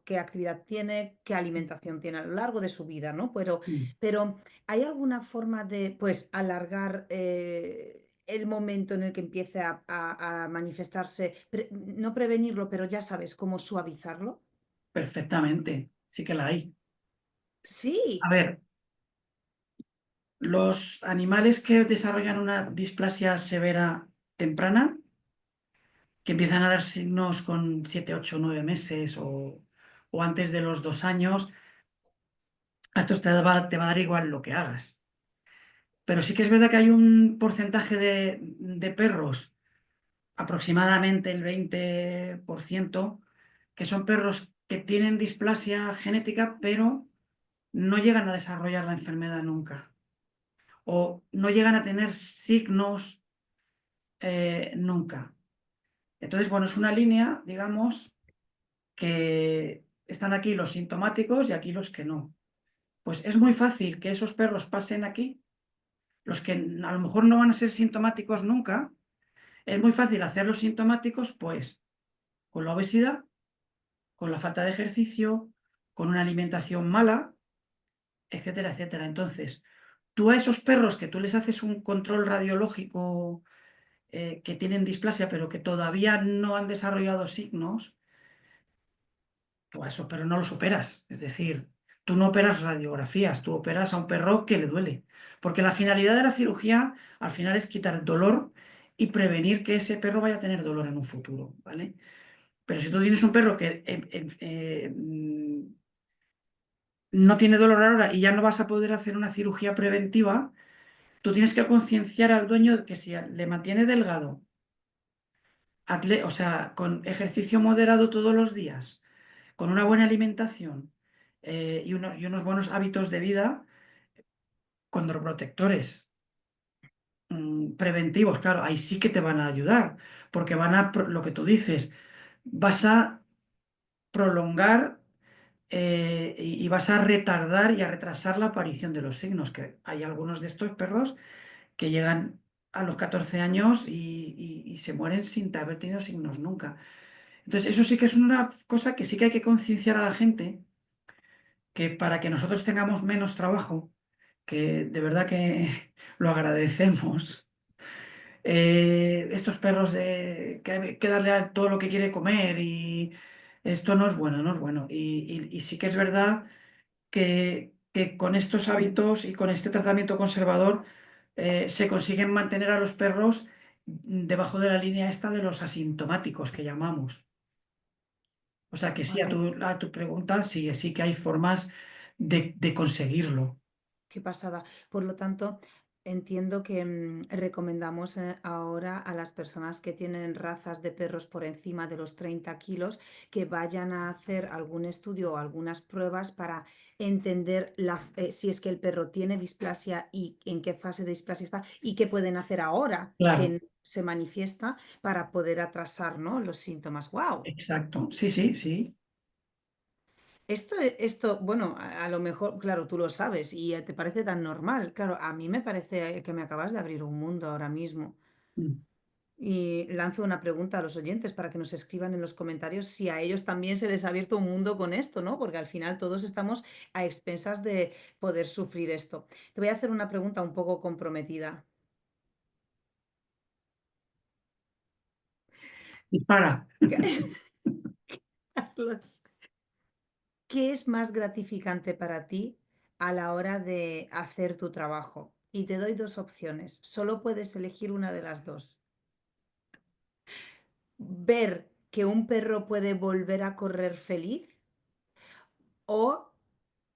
B: qué actividad tiene, qué alimentación tiene a lo largo de su vida, ¿no?
A: Mm.
B: Pero ¿hay alguna forma de, pues, alargar el momento en el que empiece a manifestarse? No prevenirlo, pero ya sabes cómo suavizarlo.
A: Perfectamente, sí que la hay. A
B: Sí.
A: ver, los animales que desarrollan una displasia severa temprana, que empiezan a dar signos con 7, 8, 9 meses o antes de los 2 años, a estos te va a dar igual lo que hagas. pero sí que es verdad que hay un porcentaje de perros, aproximadamente el 20%, que son perros que tienen displasia genética, pero no llegan a desarrollar la enfermedad nunca, o no llegan a tener signos nunca. Entonces, bueno, es una línea, digamos, que están aquí los sintomáticos y aquí los que no. Pues es muy fácil que esos perros pasen aquí, los que a lo mejor no van a ser sintomáticos nunca, es muy fácil hacerlos sintomáticos, pues con la obesidad, con la falta de ejercicio, con una alimentación mala, etcétera, etcétera. Entonces, tú a esos perros que tú les haces un control radiológico, que tienen displasia, pero que todavía no han desarrollado signos, tú a esos perros no los operas. Es decir, tú no operas radiografías, tú operas a un perro que le duele. Porque la finalidad de la cirugía al final es quitar dolor y prevenir que ese perro vaya a tener dolor en un futuro, ¿vale? Pero si tú tienes un perro que no tiene dolor ahora y ya no vas a poder hacer una cirugía preventiva, tú tienes que concienciar al dueño de que si le mantiene delgado, o sea, con ejercicio moderado todos los días, con una buena alimentación, y unos buenos hábitos de vida, con protectores preventivos, claro, ahí sí que te van a ayudar, porque lo que tú dices, vas a prolongar, y vas a retardar y a retrasar la aparición de los signos, que hay algunos de estos perros que llegan a los 14 años y se mueren sin haber tenido signos nunca. Entonces, eso sí que es una cosa que sí que hay que concienciar a la gente, que para que nosotros tengamos menos trabajo, que de verdad que lo agradecemos, estos perros que hay que darle a todo lo que quiere comer, y esto no es bueno, no es bueno. Y sí que es verdad que con estos hábitos y con este tratamiento conservador, se consiguen mantener a los perros debajo de la línea esta de los asintomáticos que llamamos. O sea que sí, a
B: Guay.
A: tu pregunta, sí, sí que hay formas de conseguirlo.
B: Qué pasada. Por lo tanto, entiendo que recomendamos ahora a las personas que tienen razas de perros por encima de los 30 kilos que vayan a hacer algún estudio o algunas pruebas para entender si es que el perro tiene displasia y en qué fase de displasia está y qué pueden hacer ahora
A: Claro,
B: que se manifiesta para poder atrasar, ¿no?, los síntomas. ¡Wow!
A: exacto. Sí, sí, sí.
B: Esto, bueno, a lo mejor, claro, tú lo sabes y te parece tan normal. Claro, a mí me parece que me acabas de abrir un mundo ahora mismo.
A: Mm.
B: Y lanzo una pregunta a los oyentes para que nos escriban en los comentarios si a ellos también se les ha abierto un mundo con esto, ¿no? Porque al final todos estamos a expensas de poder sufrir esto. Te voy a hacer una pregunta un poco comprometida.
A: Dispara.
B: Carlos, ¿qué es más gratificante para ti a la hora de hacer tu trabajo? Y te doy dos opciones. Solo puedes elegir una de las dos. Ver que un perro puede volver a correr feliz o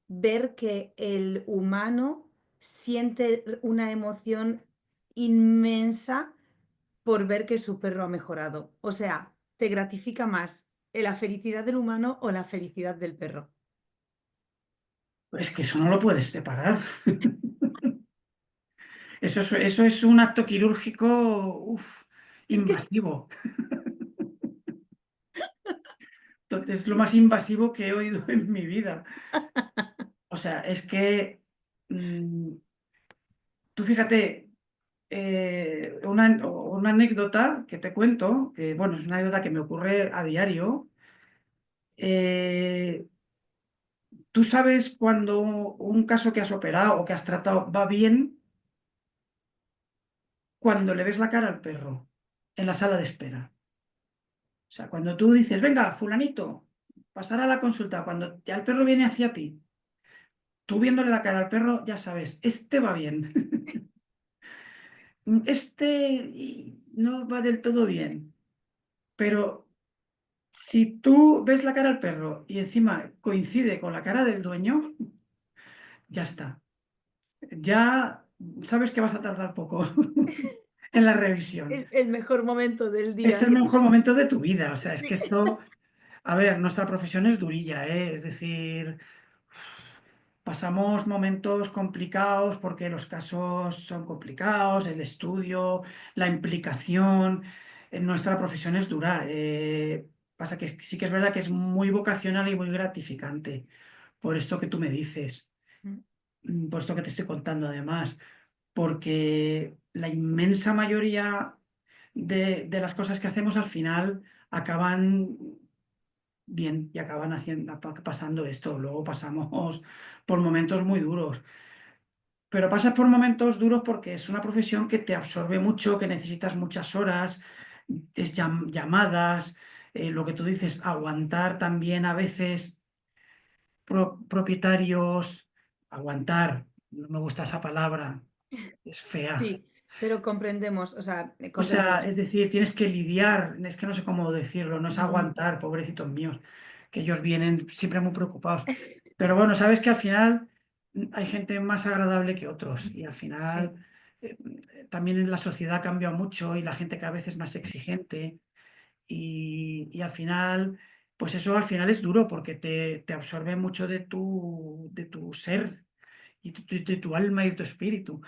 B: ver que el humano siente una emoción inmensa por ver que su perro ha mejorado. O sea, ¿te gratifica más la felicidad del humano o la felicidad del perro?
A: Es que eso no lo puedes separar. Eso es un acto quirúrgico, uf, invasivo. Es lo más invasivo que he oído en mi vida. O sea, es que mm, tú fíjate, una anécdota que te cuento, que bueno, es una anécdota que me ocurre a diario. Eh, Tú sabes cuando un caso que has operado o que has tratado va bien, cuando le ves la cara al perro en la sala de espera. O sea, cuando tú dices, venga, fulanito, pasar a la consulta, cuando ya el perro viene hacia ti, tú viéndole la cara al perro, ya sabes, este va bien. Este no va del todo bien. Pero si tú ves la cara al perro y encima coincide con la cara del dueño, ya está. Ya. sabes que vas a tardar poco en la revisión.
B: El mejor momento del
A: Es
B: día.
A: el mejor momento de tu vida. O sea, es que esto, a ver, nuestra profesión es durilla, ¿eh? Es decir, pasamos momentos complicados porque los casos son complicados, el estudio, la implicación. En nuestra profesión es dura. Pasa que sí que es verdad que es muy vocacional y muy gratificante por esto que tú me dices, por esto que te estoy contando además, porque la inmensa mayoría de las cosas que hacemos al final acaban bien y acaban pasando esto. Luego pasamos por momentos muy duros, pero pasas por momentos duros porque es una profesión que te absorbe mucho, que necesitas muchas horas, es llamadas, lo que tú dices, aguantar también a veces propietarios, aguantar, no me gusta esa palabra, es fea.
B: Sí, pero comprendemos, o sea,
A: O sea,
B: comprendemos.
A: es decir, tienes que lidiar, es que no sé cómo decirlo, no es
B: Ujú.
A: aguantar, pobrecitos míos, que ellos vienen siempre muy preocupados. Pero bueno, sabes que al final hay gente más agradable que otros y al final
B: Sí.
A: también en la sociedad ha cambiado mucho y la gente cada vez es más exigente y al final, pues eso al final es duro porque te absorbe mucho de tu ser y de tu alma y de tu espíritu.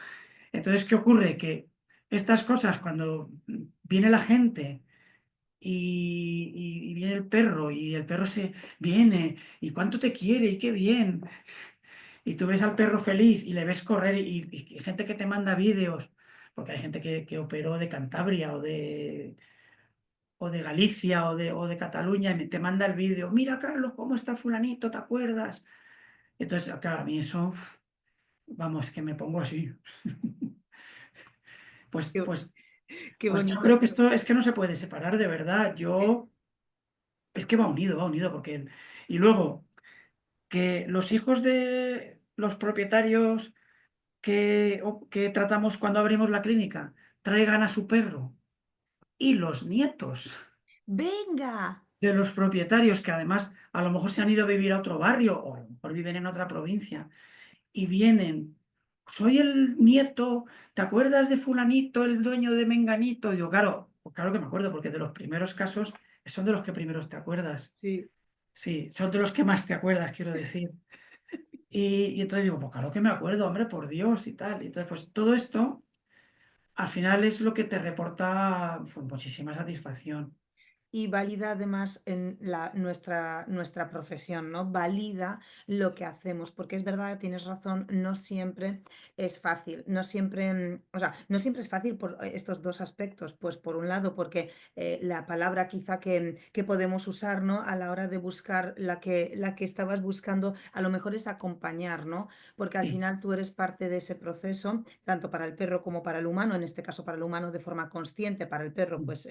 A: Entonces, ¿qué ocurre? Que estas cosas, cuando viene la gente y viene y el perro se viene, y cuánto te quiere, y qué bien, y tú ves al perro feliz y le ves correr y gente que te manda vídeos, porque hay gente que operó de Cantabria o de Galicia o de Cataluña y te manda el vídeo, mira Carlos, cómo está fulanito, ¿te acuerdas? Entonces, claro, a mí eso, vamos, que me pongo así. Pues,
B: Qué,
A: pues
B: qué
A: Pues yo
B: bonito.
A: creo que esto es que no se puede separar de verdad. Es que va unido, porque... Y luego, que los hijos de los propietarios que tratamos cuando abrimos la clínica traigan a su perro y los nietos
B: Venga.
A: de los propietarios, que además a lo mejor se han ido a vivir a otro barrio o a lo mejor viven en otra provincia y vienen. Soy el nieto, ¿te acuerdas de fulanito, el dueño de Menganito? Digo, claro, pues claro que me acuerdo, porque de los primeros casos son de los que primeros te acuerdas.
B: Sí.
A: Sí, son de los que más te acuerdas, quiero decir. Y entonces digo, pues claro que me acuerdo, hombre, por Dios y tal. Y entonces, pues todo esto al final es lo que te reporta pues, muchísima satisfacción.
B: Y valida además en nuestra profesión, ¿no? Valida lo que hacemos, porque es verdad, tienes razón, no siempre es fácil, no siempre, o sea, no siempre es fácil por estos dos aspectos, pues por un lado, porque la palabra quizá que podemos usar, ¿no? A la hora de buscar la que estabas buscando, a lo mejor es acompañar, ¿no? Porque al
A: Sí.
B: final tú eres parte de ese proceso, tanto para el perro como para el humano, en este caso para el humano de forma consciente, para el perro pues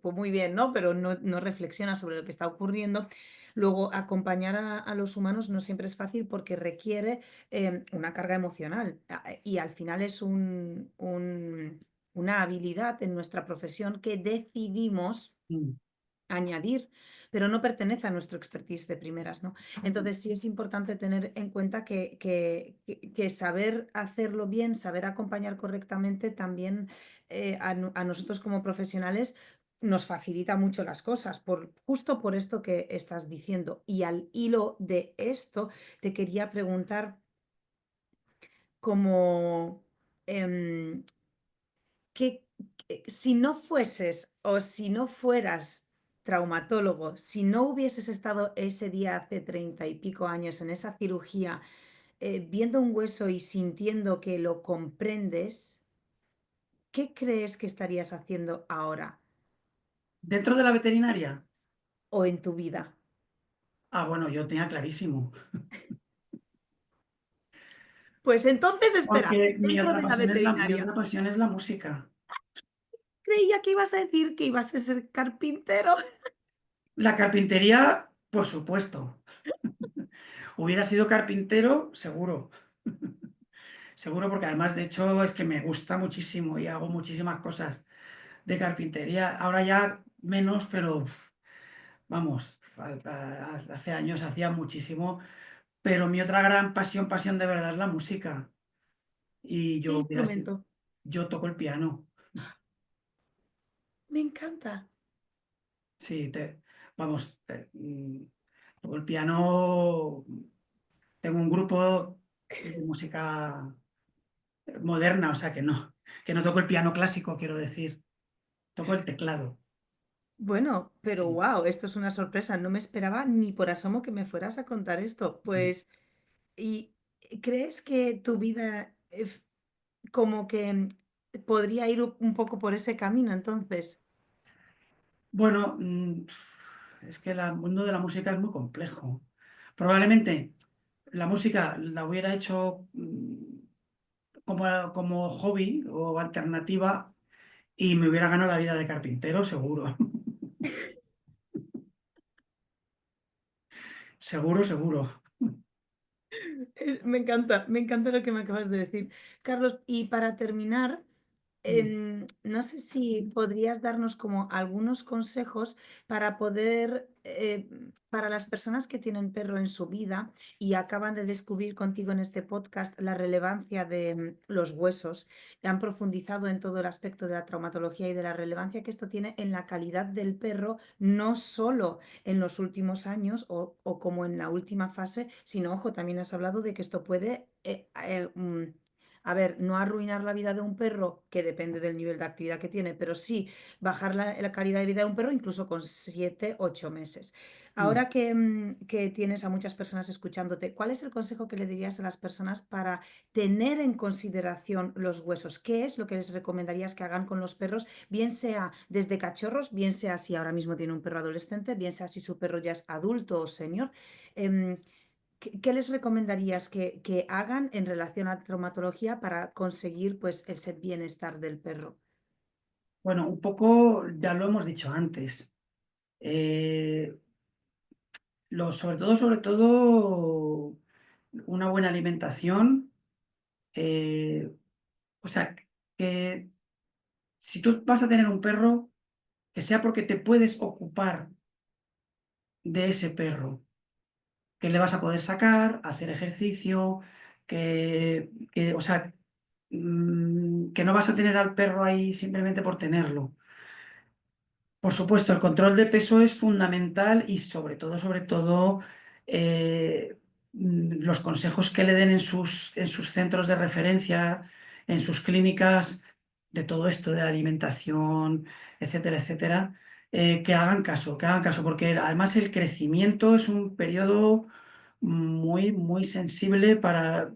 B: muy bien, ¿no? Pero no reflexiona sobre lo que está ocurriendo. Luego, acompañar a los humanos no siempre es fácil porque requiere una carga emocional y al final es una habilidad en nuestra profesión que decidimos
A: Mm.
B: añadir, pero no pertenece a nuestro expertise de primeras, ¿no? Entonces sí es importante tener en cuenta que saber hacerlo bien, saber acompañar correctamente también a nosotros como profesionales nos facilita mucho las cosas, justo por esto que estás diciendo. Y al hilo de esto, te quería preguntar como... em, que, si no fueses o si no fueras traumatólogo, si no hubieses estado ese día hace 30 y pico años en esa cirugía, viendo un hueso y sintiendo que lo comprendes, ¿qué crees que estarías haciendo ahora
A: Dentro de la veterinaria,
B: o en tu vida?
A: bueno, yo tenía clarísimo,
B: Pues entonces espera,
A: porque
B: dentro de la
A: mi
B: veterinaria,
A: otra pasión es la música.
B: creía que ibas a decir que ibas a ser carpintero.
A: La carpintería, por supuesto. Hubiera sido carpintero, seguro. Seguro, porque además, de hecho, es que me gusta muchísimo y hago muchísimas cosas de carpintería. Ahora ya menos, pero vamos, hace años hacía muchísimo. Pero mi otra gran pasión, pasión de verdad es la música. y
B: ¿Qué
A: yo hubiera sido,
B: instrumento?
A: yo toco el piano.
B: Me encanta.
A: Sí, toco el piano, tengo un grupo de música moderna, o sea que no toco el piano clásico, quiero decir, toco el teclado.
B: Bueno, pero
A: Sí.
B: wow, esto es una sorpresa. No me esperaba ni por asomo que me fueras a contar esto. Pues, ¿y crees que tu vida como que podría ir un poco por ese camino entonces?
A: Bueno, es que el mundo de la música es muy complejo. Probablemente la música la hubiera hecho como hobby o alternativa y me hubiera ganado la vida de carpintero, seguro. Seguro, seguro.
B: Me encanta lo que me acabas de decir. Carlos, y para terminar,
A: Mm.
B: no sé si podrías darnos como algunos consejos para poder, para las personas que tienen perro en su vida y acaban de descubrir contigo en este podcast la relevancia de los huesos, han profundizado en todo el aspecto de la traumatología y de la relevancia que esto tiene en la calidad del perro, no solo en los últimos años o como en la última fase, sino, ojo, también has hablado de que esto puede a ver, no arruinar la vida de un perro, que depende del nivel de actividad que tiene, pero sí bajar la calidad de vida de un perro incluso con 7, 8 meses.
A: Mm.
B: Ahora que tienes a muchas personas escuchándote, ¿cuál es el consejo que le dirías a las personas para tener en consideración los huesos? ¿Qué es lo que les recomendarías que hagan con los perros, bien sea desde cachorros, bien sea si ahora mismo tiene un perro adolescente, bien sea si su perro ya es adulto o senior? Em, ¿Qué les recomendarías que hagan en relación a la traumatología para conseguir pues ese bienestar del perro?
A: Bueno, un poco ya lo hemos dicho antes. Eh, sobre todo, una buena alimentación. O sea, que si tú vas a tener un perro, que sea porque te puedes ocupar de ese perro, que le vas a poder sacar, hacer ejercicio, o sea, que no vas a tener al perro ahí simplemente por tenerlo. Por supuesto, el control de peso es fundamental y sobre todo, los consejos que le den en sus centros de referencia, en sus clínicas, de todo esto de la alimentación, etcétera, etcétera, que hagan caso, porque además el crecimiento es un periodo muy, muy sensible para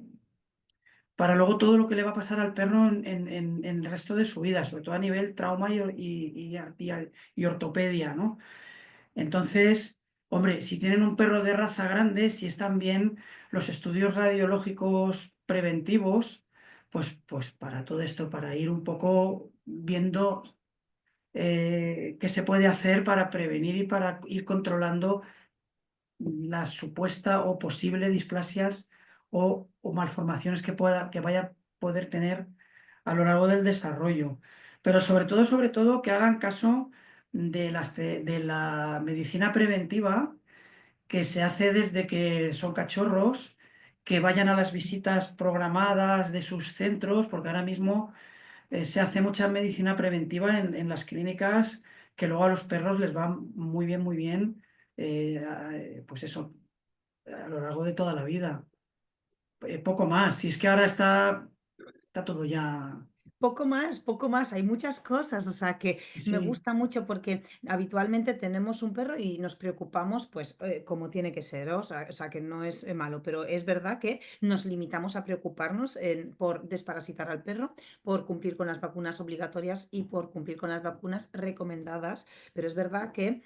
A: luego todo lo que le va a pasar al perro en el resto de su vida, sobre todo a nivel trauma y ortopedia, ¿no? Entonces, hombre, si tienen un perro de raza grande, si están bien los estudios radiológicos preventivos, pues para todo esto, para ir un poco viendo qué se puede hacer para prevenir y para ir controlando la supuesta o posible displasias o malformaciones que vaya a poder tener a lo largo del desarrollo. Pero sobre todo, que hagan caso de la medicina preventiva que se hace desde que son cachorros, que vayan a las visitas programadas de sus centros, porque ahora mismo se hace mucha medicina preventiva en las clínicas, que luego a los perros les va muy bien, pues eso, a lo largo de toda la vida. Poco más, si es que ahora está todo ya.
B: Poco más, hay muchas cosas, o sea que me
A: Sí,
B: gusta mucho porque habitualmente tenemos un perro y nos preocupamos pues como tiene que ser, ¿no? O sea, que no es malo, pero es verdad que nos limitamos a preocuparnos por desparasitar al perro, por cumplir con las vacunas obligatorias y por cumplir con las vacunas recomendadas, pero es verdad que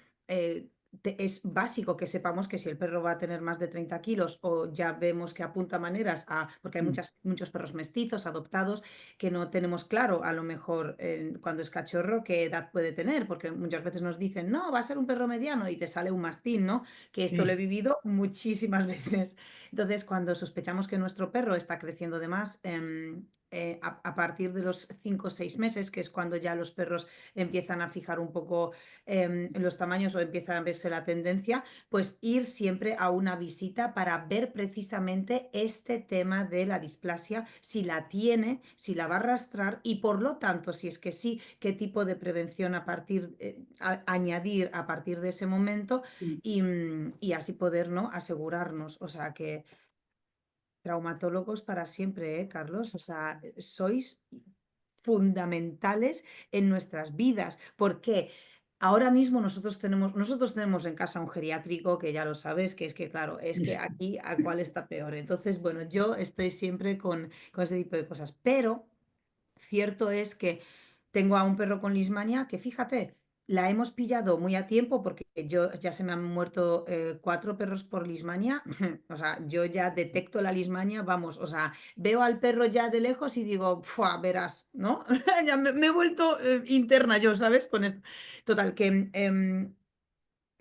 B: es básico que sepamos que si el perro va a tener más de 30 kilos o ya vemos que apunta maneras a, porque hay
A: mm,
B: muchos perros mestizos, adoptados, que no tenemos claro a lo mejor cuando es cachorro qué edad puede tener, porque muchas veces nos dicen, no, va a ser un perro mediano y te sale un mastín, ¿no? Que esto lo he
A: sí,
B: vivido muchísimas veces. Entonces, cuando sospechamos que nuestro perro está creciendo de más, a partir de los 5 o 6 meses, que es cuando ya los perros empiezan a fijar un poco los tamaños o empieza a verse la tendencia, pues ir siempre a una visita para ver precisamente este tema de la displasia, si la tiene, si la va a arrastrar y por lo tanto, si es que sí, qué tipo de prevención añadir a partir de ese momento y así poder, ¿no?, asegurarnos. O sea que traumatólogos para siempre, ¿eh, Carlos? O sea, sois fundamentales en nuestras vidas. Porque ahora mismo nosotros tenemos en casa un geriátrico que ya lo sabes, que es que, claro, es que aquí a cuál está peor. Entonces, bueno, yo estoy siempre con ese tipo de cosas. Pero cierto es que tengo a un perro con lismania que, fíjate, la hemos pillado muy a tiempo porque yo ya se me han muerto 4 perros por lismania. O sea, yo ya detecto la lismania, vamos, o sea, veo al perro ya de lejos y digo, "Fua, verás, ¿no?". Ya me he vuelto interna yo, ¿sabes? Con esto. Total, que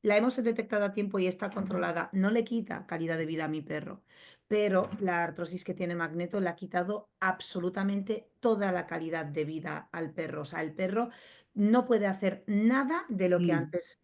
B: la hemos detectado a tiempo y está controlada. No le quita calidad de vida a mi perro, pero la artrosis que tiene Magneto le ha quitado absolutamente toda la calidad de vida al perro. O sea, el perro no puede hacer nada de lo que
A: Mm,
B: antes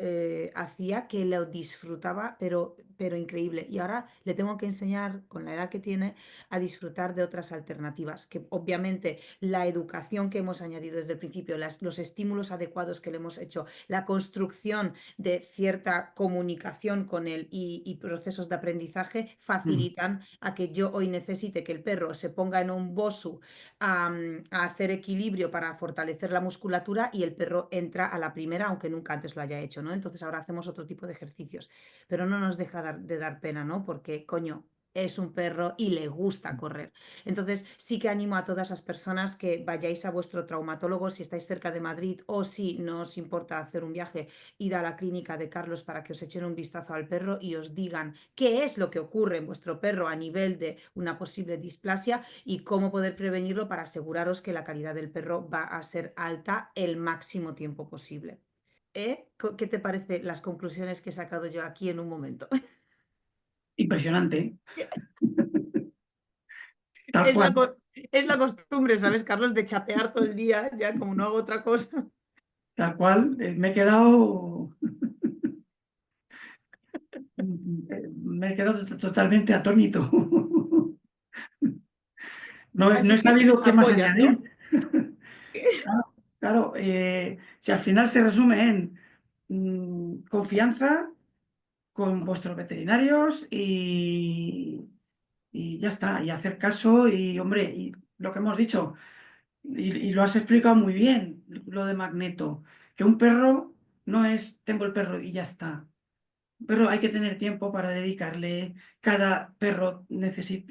B: hacía, que lo disfrutaba, pero increíble. Y ahora le tengo que enseñar, con la edad que tiene, a disfrutar de otras alternativas, que obviamente la educación que hemos añadido desde el principio, los estímulos adecuados que le hemos hecho, la construcción de cierta comunicación con él y procesos de aprendizaje
A: mm.
B: facilitan a que yo hoy necesite que el perro se ponga en un bosu a hacer equilibrio para fortalecer la musculatura y el perro entra a la primera, aunque nunca antes lo haya hecho, ¿no? Entonces ahora hacemos otro tipo de ejercicios, pero no nos deja de dar pena, ¿no? Porque, coño, es un perro y le gusta correr. Entonces, sí que animo a todas las personas que vayáis a vuestro traumatólogo si estáis cerca de Madrid o si no os importa hacer un viaje, id a la clínica de Carlos para que os echen un vistazo al perro y os digan qué es lo que ocurre en vuestro perro a nivel de una posible displasia y cómo poder prevenirlo para aseguraros que la calidad del perro va a ser alta el máximo tiempo posible. ¿Qué te parece las conclusiones que he sacado yo aquí en un momento?
A: Impresionante, tal
B: Es
A: cual,
B: es la costumbre, ¿sabes, Carlos? De chapear todo el día, ya como no hago otra cosa.
A: tal cual. Me he quedado, totalmente atónito. No he
B: Así que
A: sabido qué más
B: apoyas,
A: añadir.
B: ¿no?
A: Claro, claro, si al final se resume en confianza con vuestros veterinarios y ya está, y hacer caso y, hombre, y lo que hemos dicho, y lo has explicado muy bien, lo de Magneto, que un perro no es tengo el perro y ya está. Pero hay que tener tiempo para dedicarle. Cada perro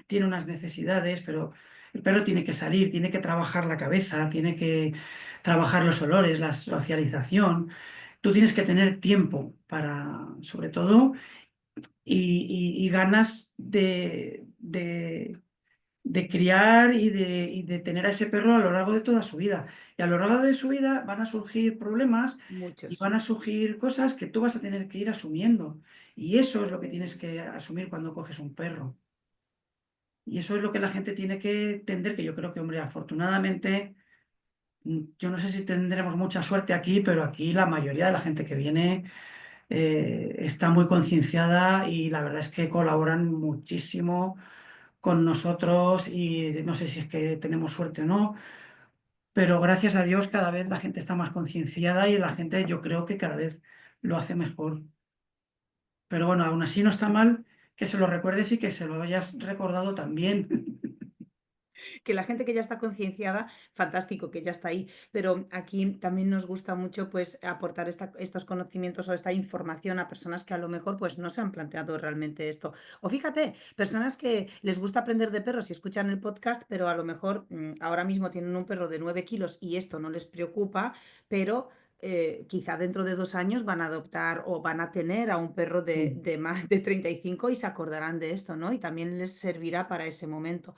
A: tiene unas necesidades, pero el perro tiene que salir, tiene que trabajar la cabeza, tiene que trabajar los olores, la socialización. Tú tienes que tener tiempo para, sobre todo, y ganas de criar y de tener a ese perro a lo largo de toda su vida. Y a lo largo de su vida van a surgir problemas y
B: Muchos.
A: van a surgir cosas que tú vas a tener que ir asumiendo. Y eso es lo que tienes que asumir cuando coges un perro. Y eso es lo que la gente tiene que entender, que yo creo que, hombre, afortunadamente, yo no sé si tendremos mucha suerte aquí, pero aquí la mayoría de la gente que viene está muy concienciada y la verdad es que colaboran muchísimo con nosotros y no sé si es que tenemos suerte o no, pero gracias a Dios cada vez la gente está más concienciada y la gente yo creo que cada vez lo hace mejor. Pero bueno, aún así no está mal que se lo recuerdes y que se lo hayas recordado también.
B: Que la gente que ya está concienciada, fantástico, que ya está ahí, pero aquí también nos gusta mucho pues aportar estos conocimientos o esta información a personas que a lo mejor pues no se han planteado realmente esto. O fíjate, personas que les gusta aprender de perros y escuchan el podcast, pero a lo mejor ahora mismo tienen un perro de 9 kilos y esto no les preocupa, pero quizá dentro de 2 años van a adoptar o van a tener a un perro de más de 35 y se acordarán de esto, ¿no? Y también les servirá para ese momento.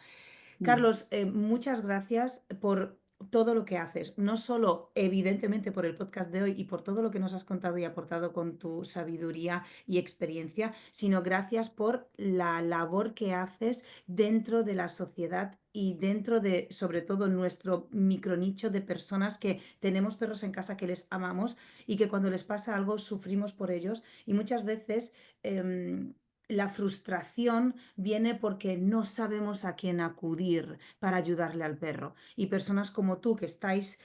B: Carlos, muchas gracias por todo lo que haces, no solo evidentemente por el podcast de hoy y por todo lo que nos has contado y aportado con tu sabiduría y experiencia, sino gracias por la labor que haces dentro de la sociedad y dentro de, sobre todo, nuestro micronicho de personas que tenemos perros en casa que les amamos y que cuando les pasa algo sufrimos por ellos y muchas veces la frustración viene porque no sabemos a quién acudir para ayudarle al perro. Y personas como tú que estáis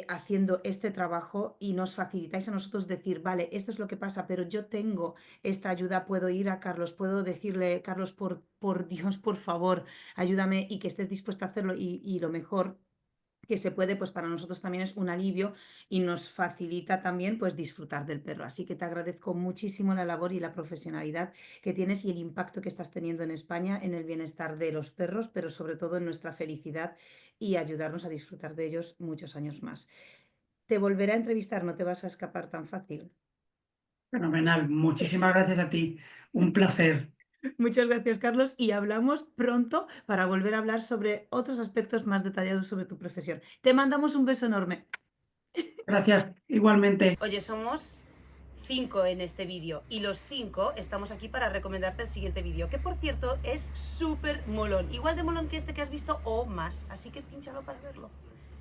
B: haciendo este trabajo y nos facilitáis a nosotros decir, vale, esto es lo que pasa, pero yo tengo esta ayuda, puedo ir a Carlos, puedo decirle, Carlos, por Dios, por favor, ayúdame y que estés dispuesta a hacerlo y lo mejor que se puede, pues para nosotros también es un alivio y nos facilita también pues disfrutar del perro. Así que te agradezco muchísimo la labor y la profesionalidad que tienes y el impacto que estás teniendo en España en el bienestar de los perros, pero sobre todo en nuestra felicidad y ayudarnos a disfrutar de ellos muchos años más. Te volveré a entrevistar, no te vas a escapar tan fácil.
A: Fenomenal. Muchísimas gracias a ti. Un placer.
B: Muchas gracias, Carlos, y hablamos pronto para volver a hablar sobre otros aspectos más detallados sobre tu profesión. Te mandamos un beso enorme.
A: Gracias igualmente.
B: Oye, somos 5 en este vídeo y los 5 estamos aquí para recomendarte el siguiente vídeo, que por cierto es súper molón, igual de molón que este que has visto o más, así que pínchalo para verlo.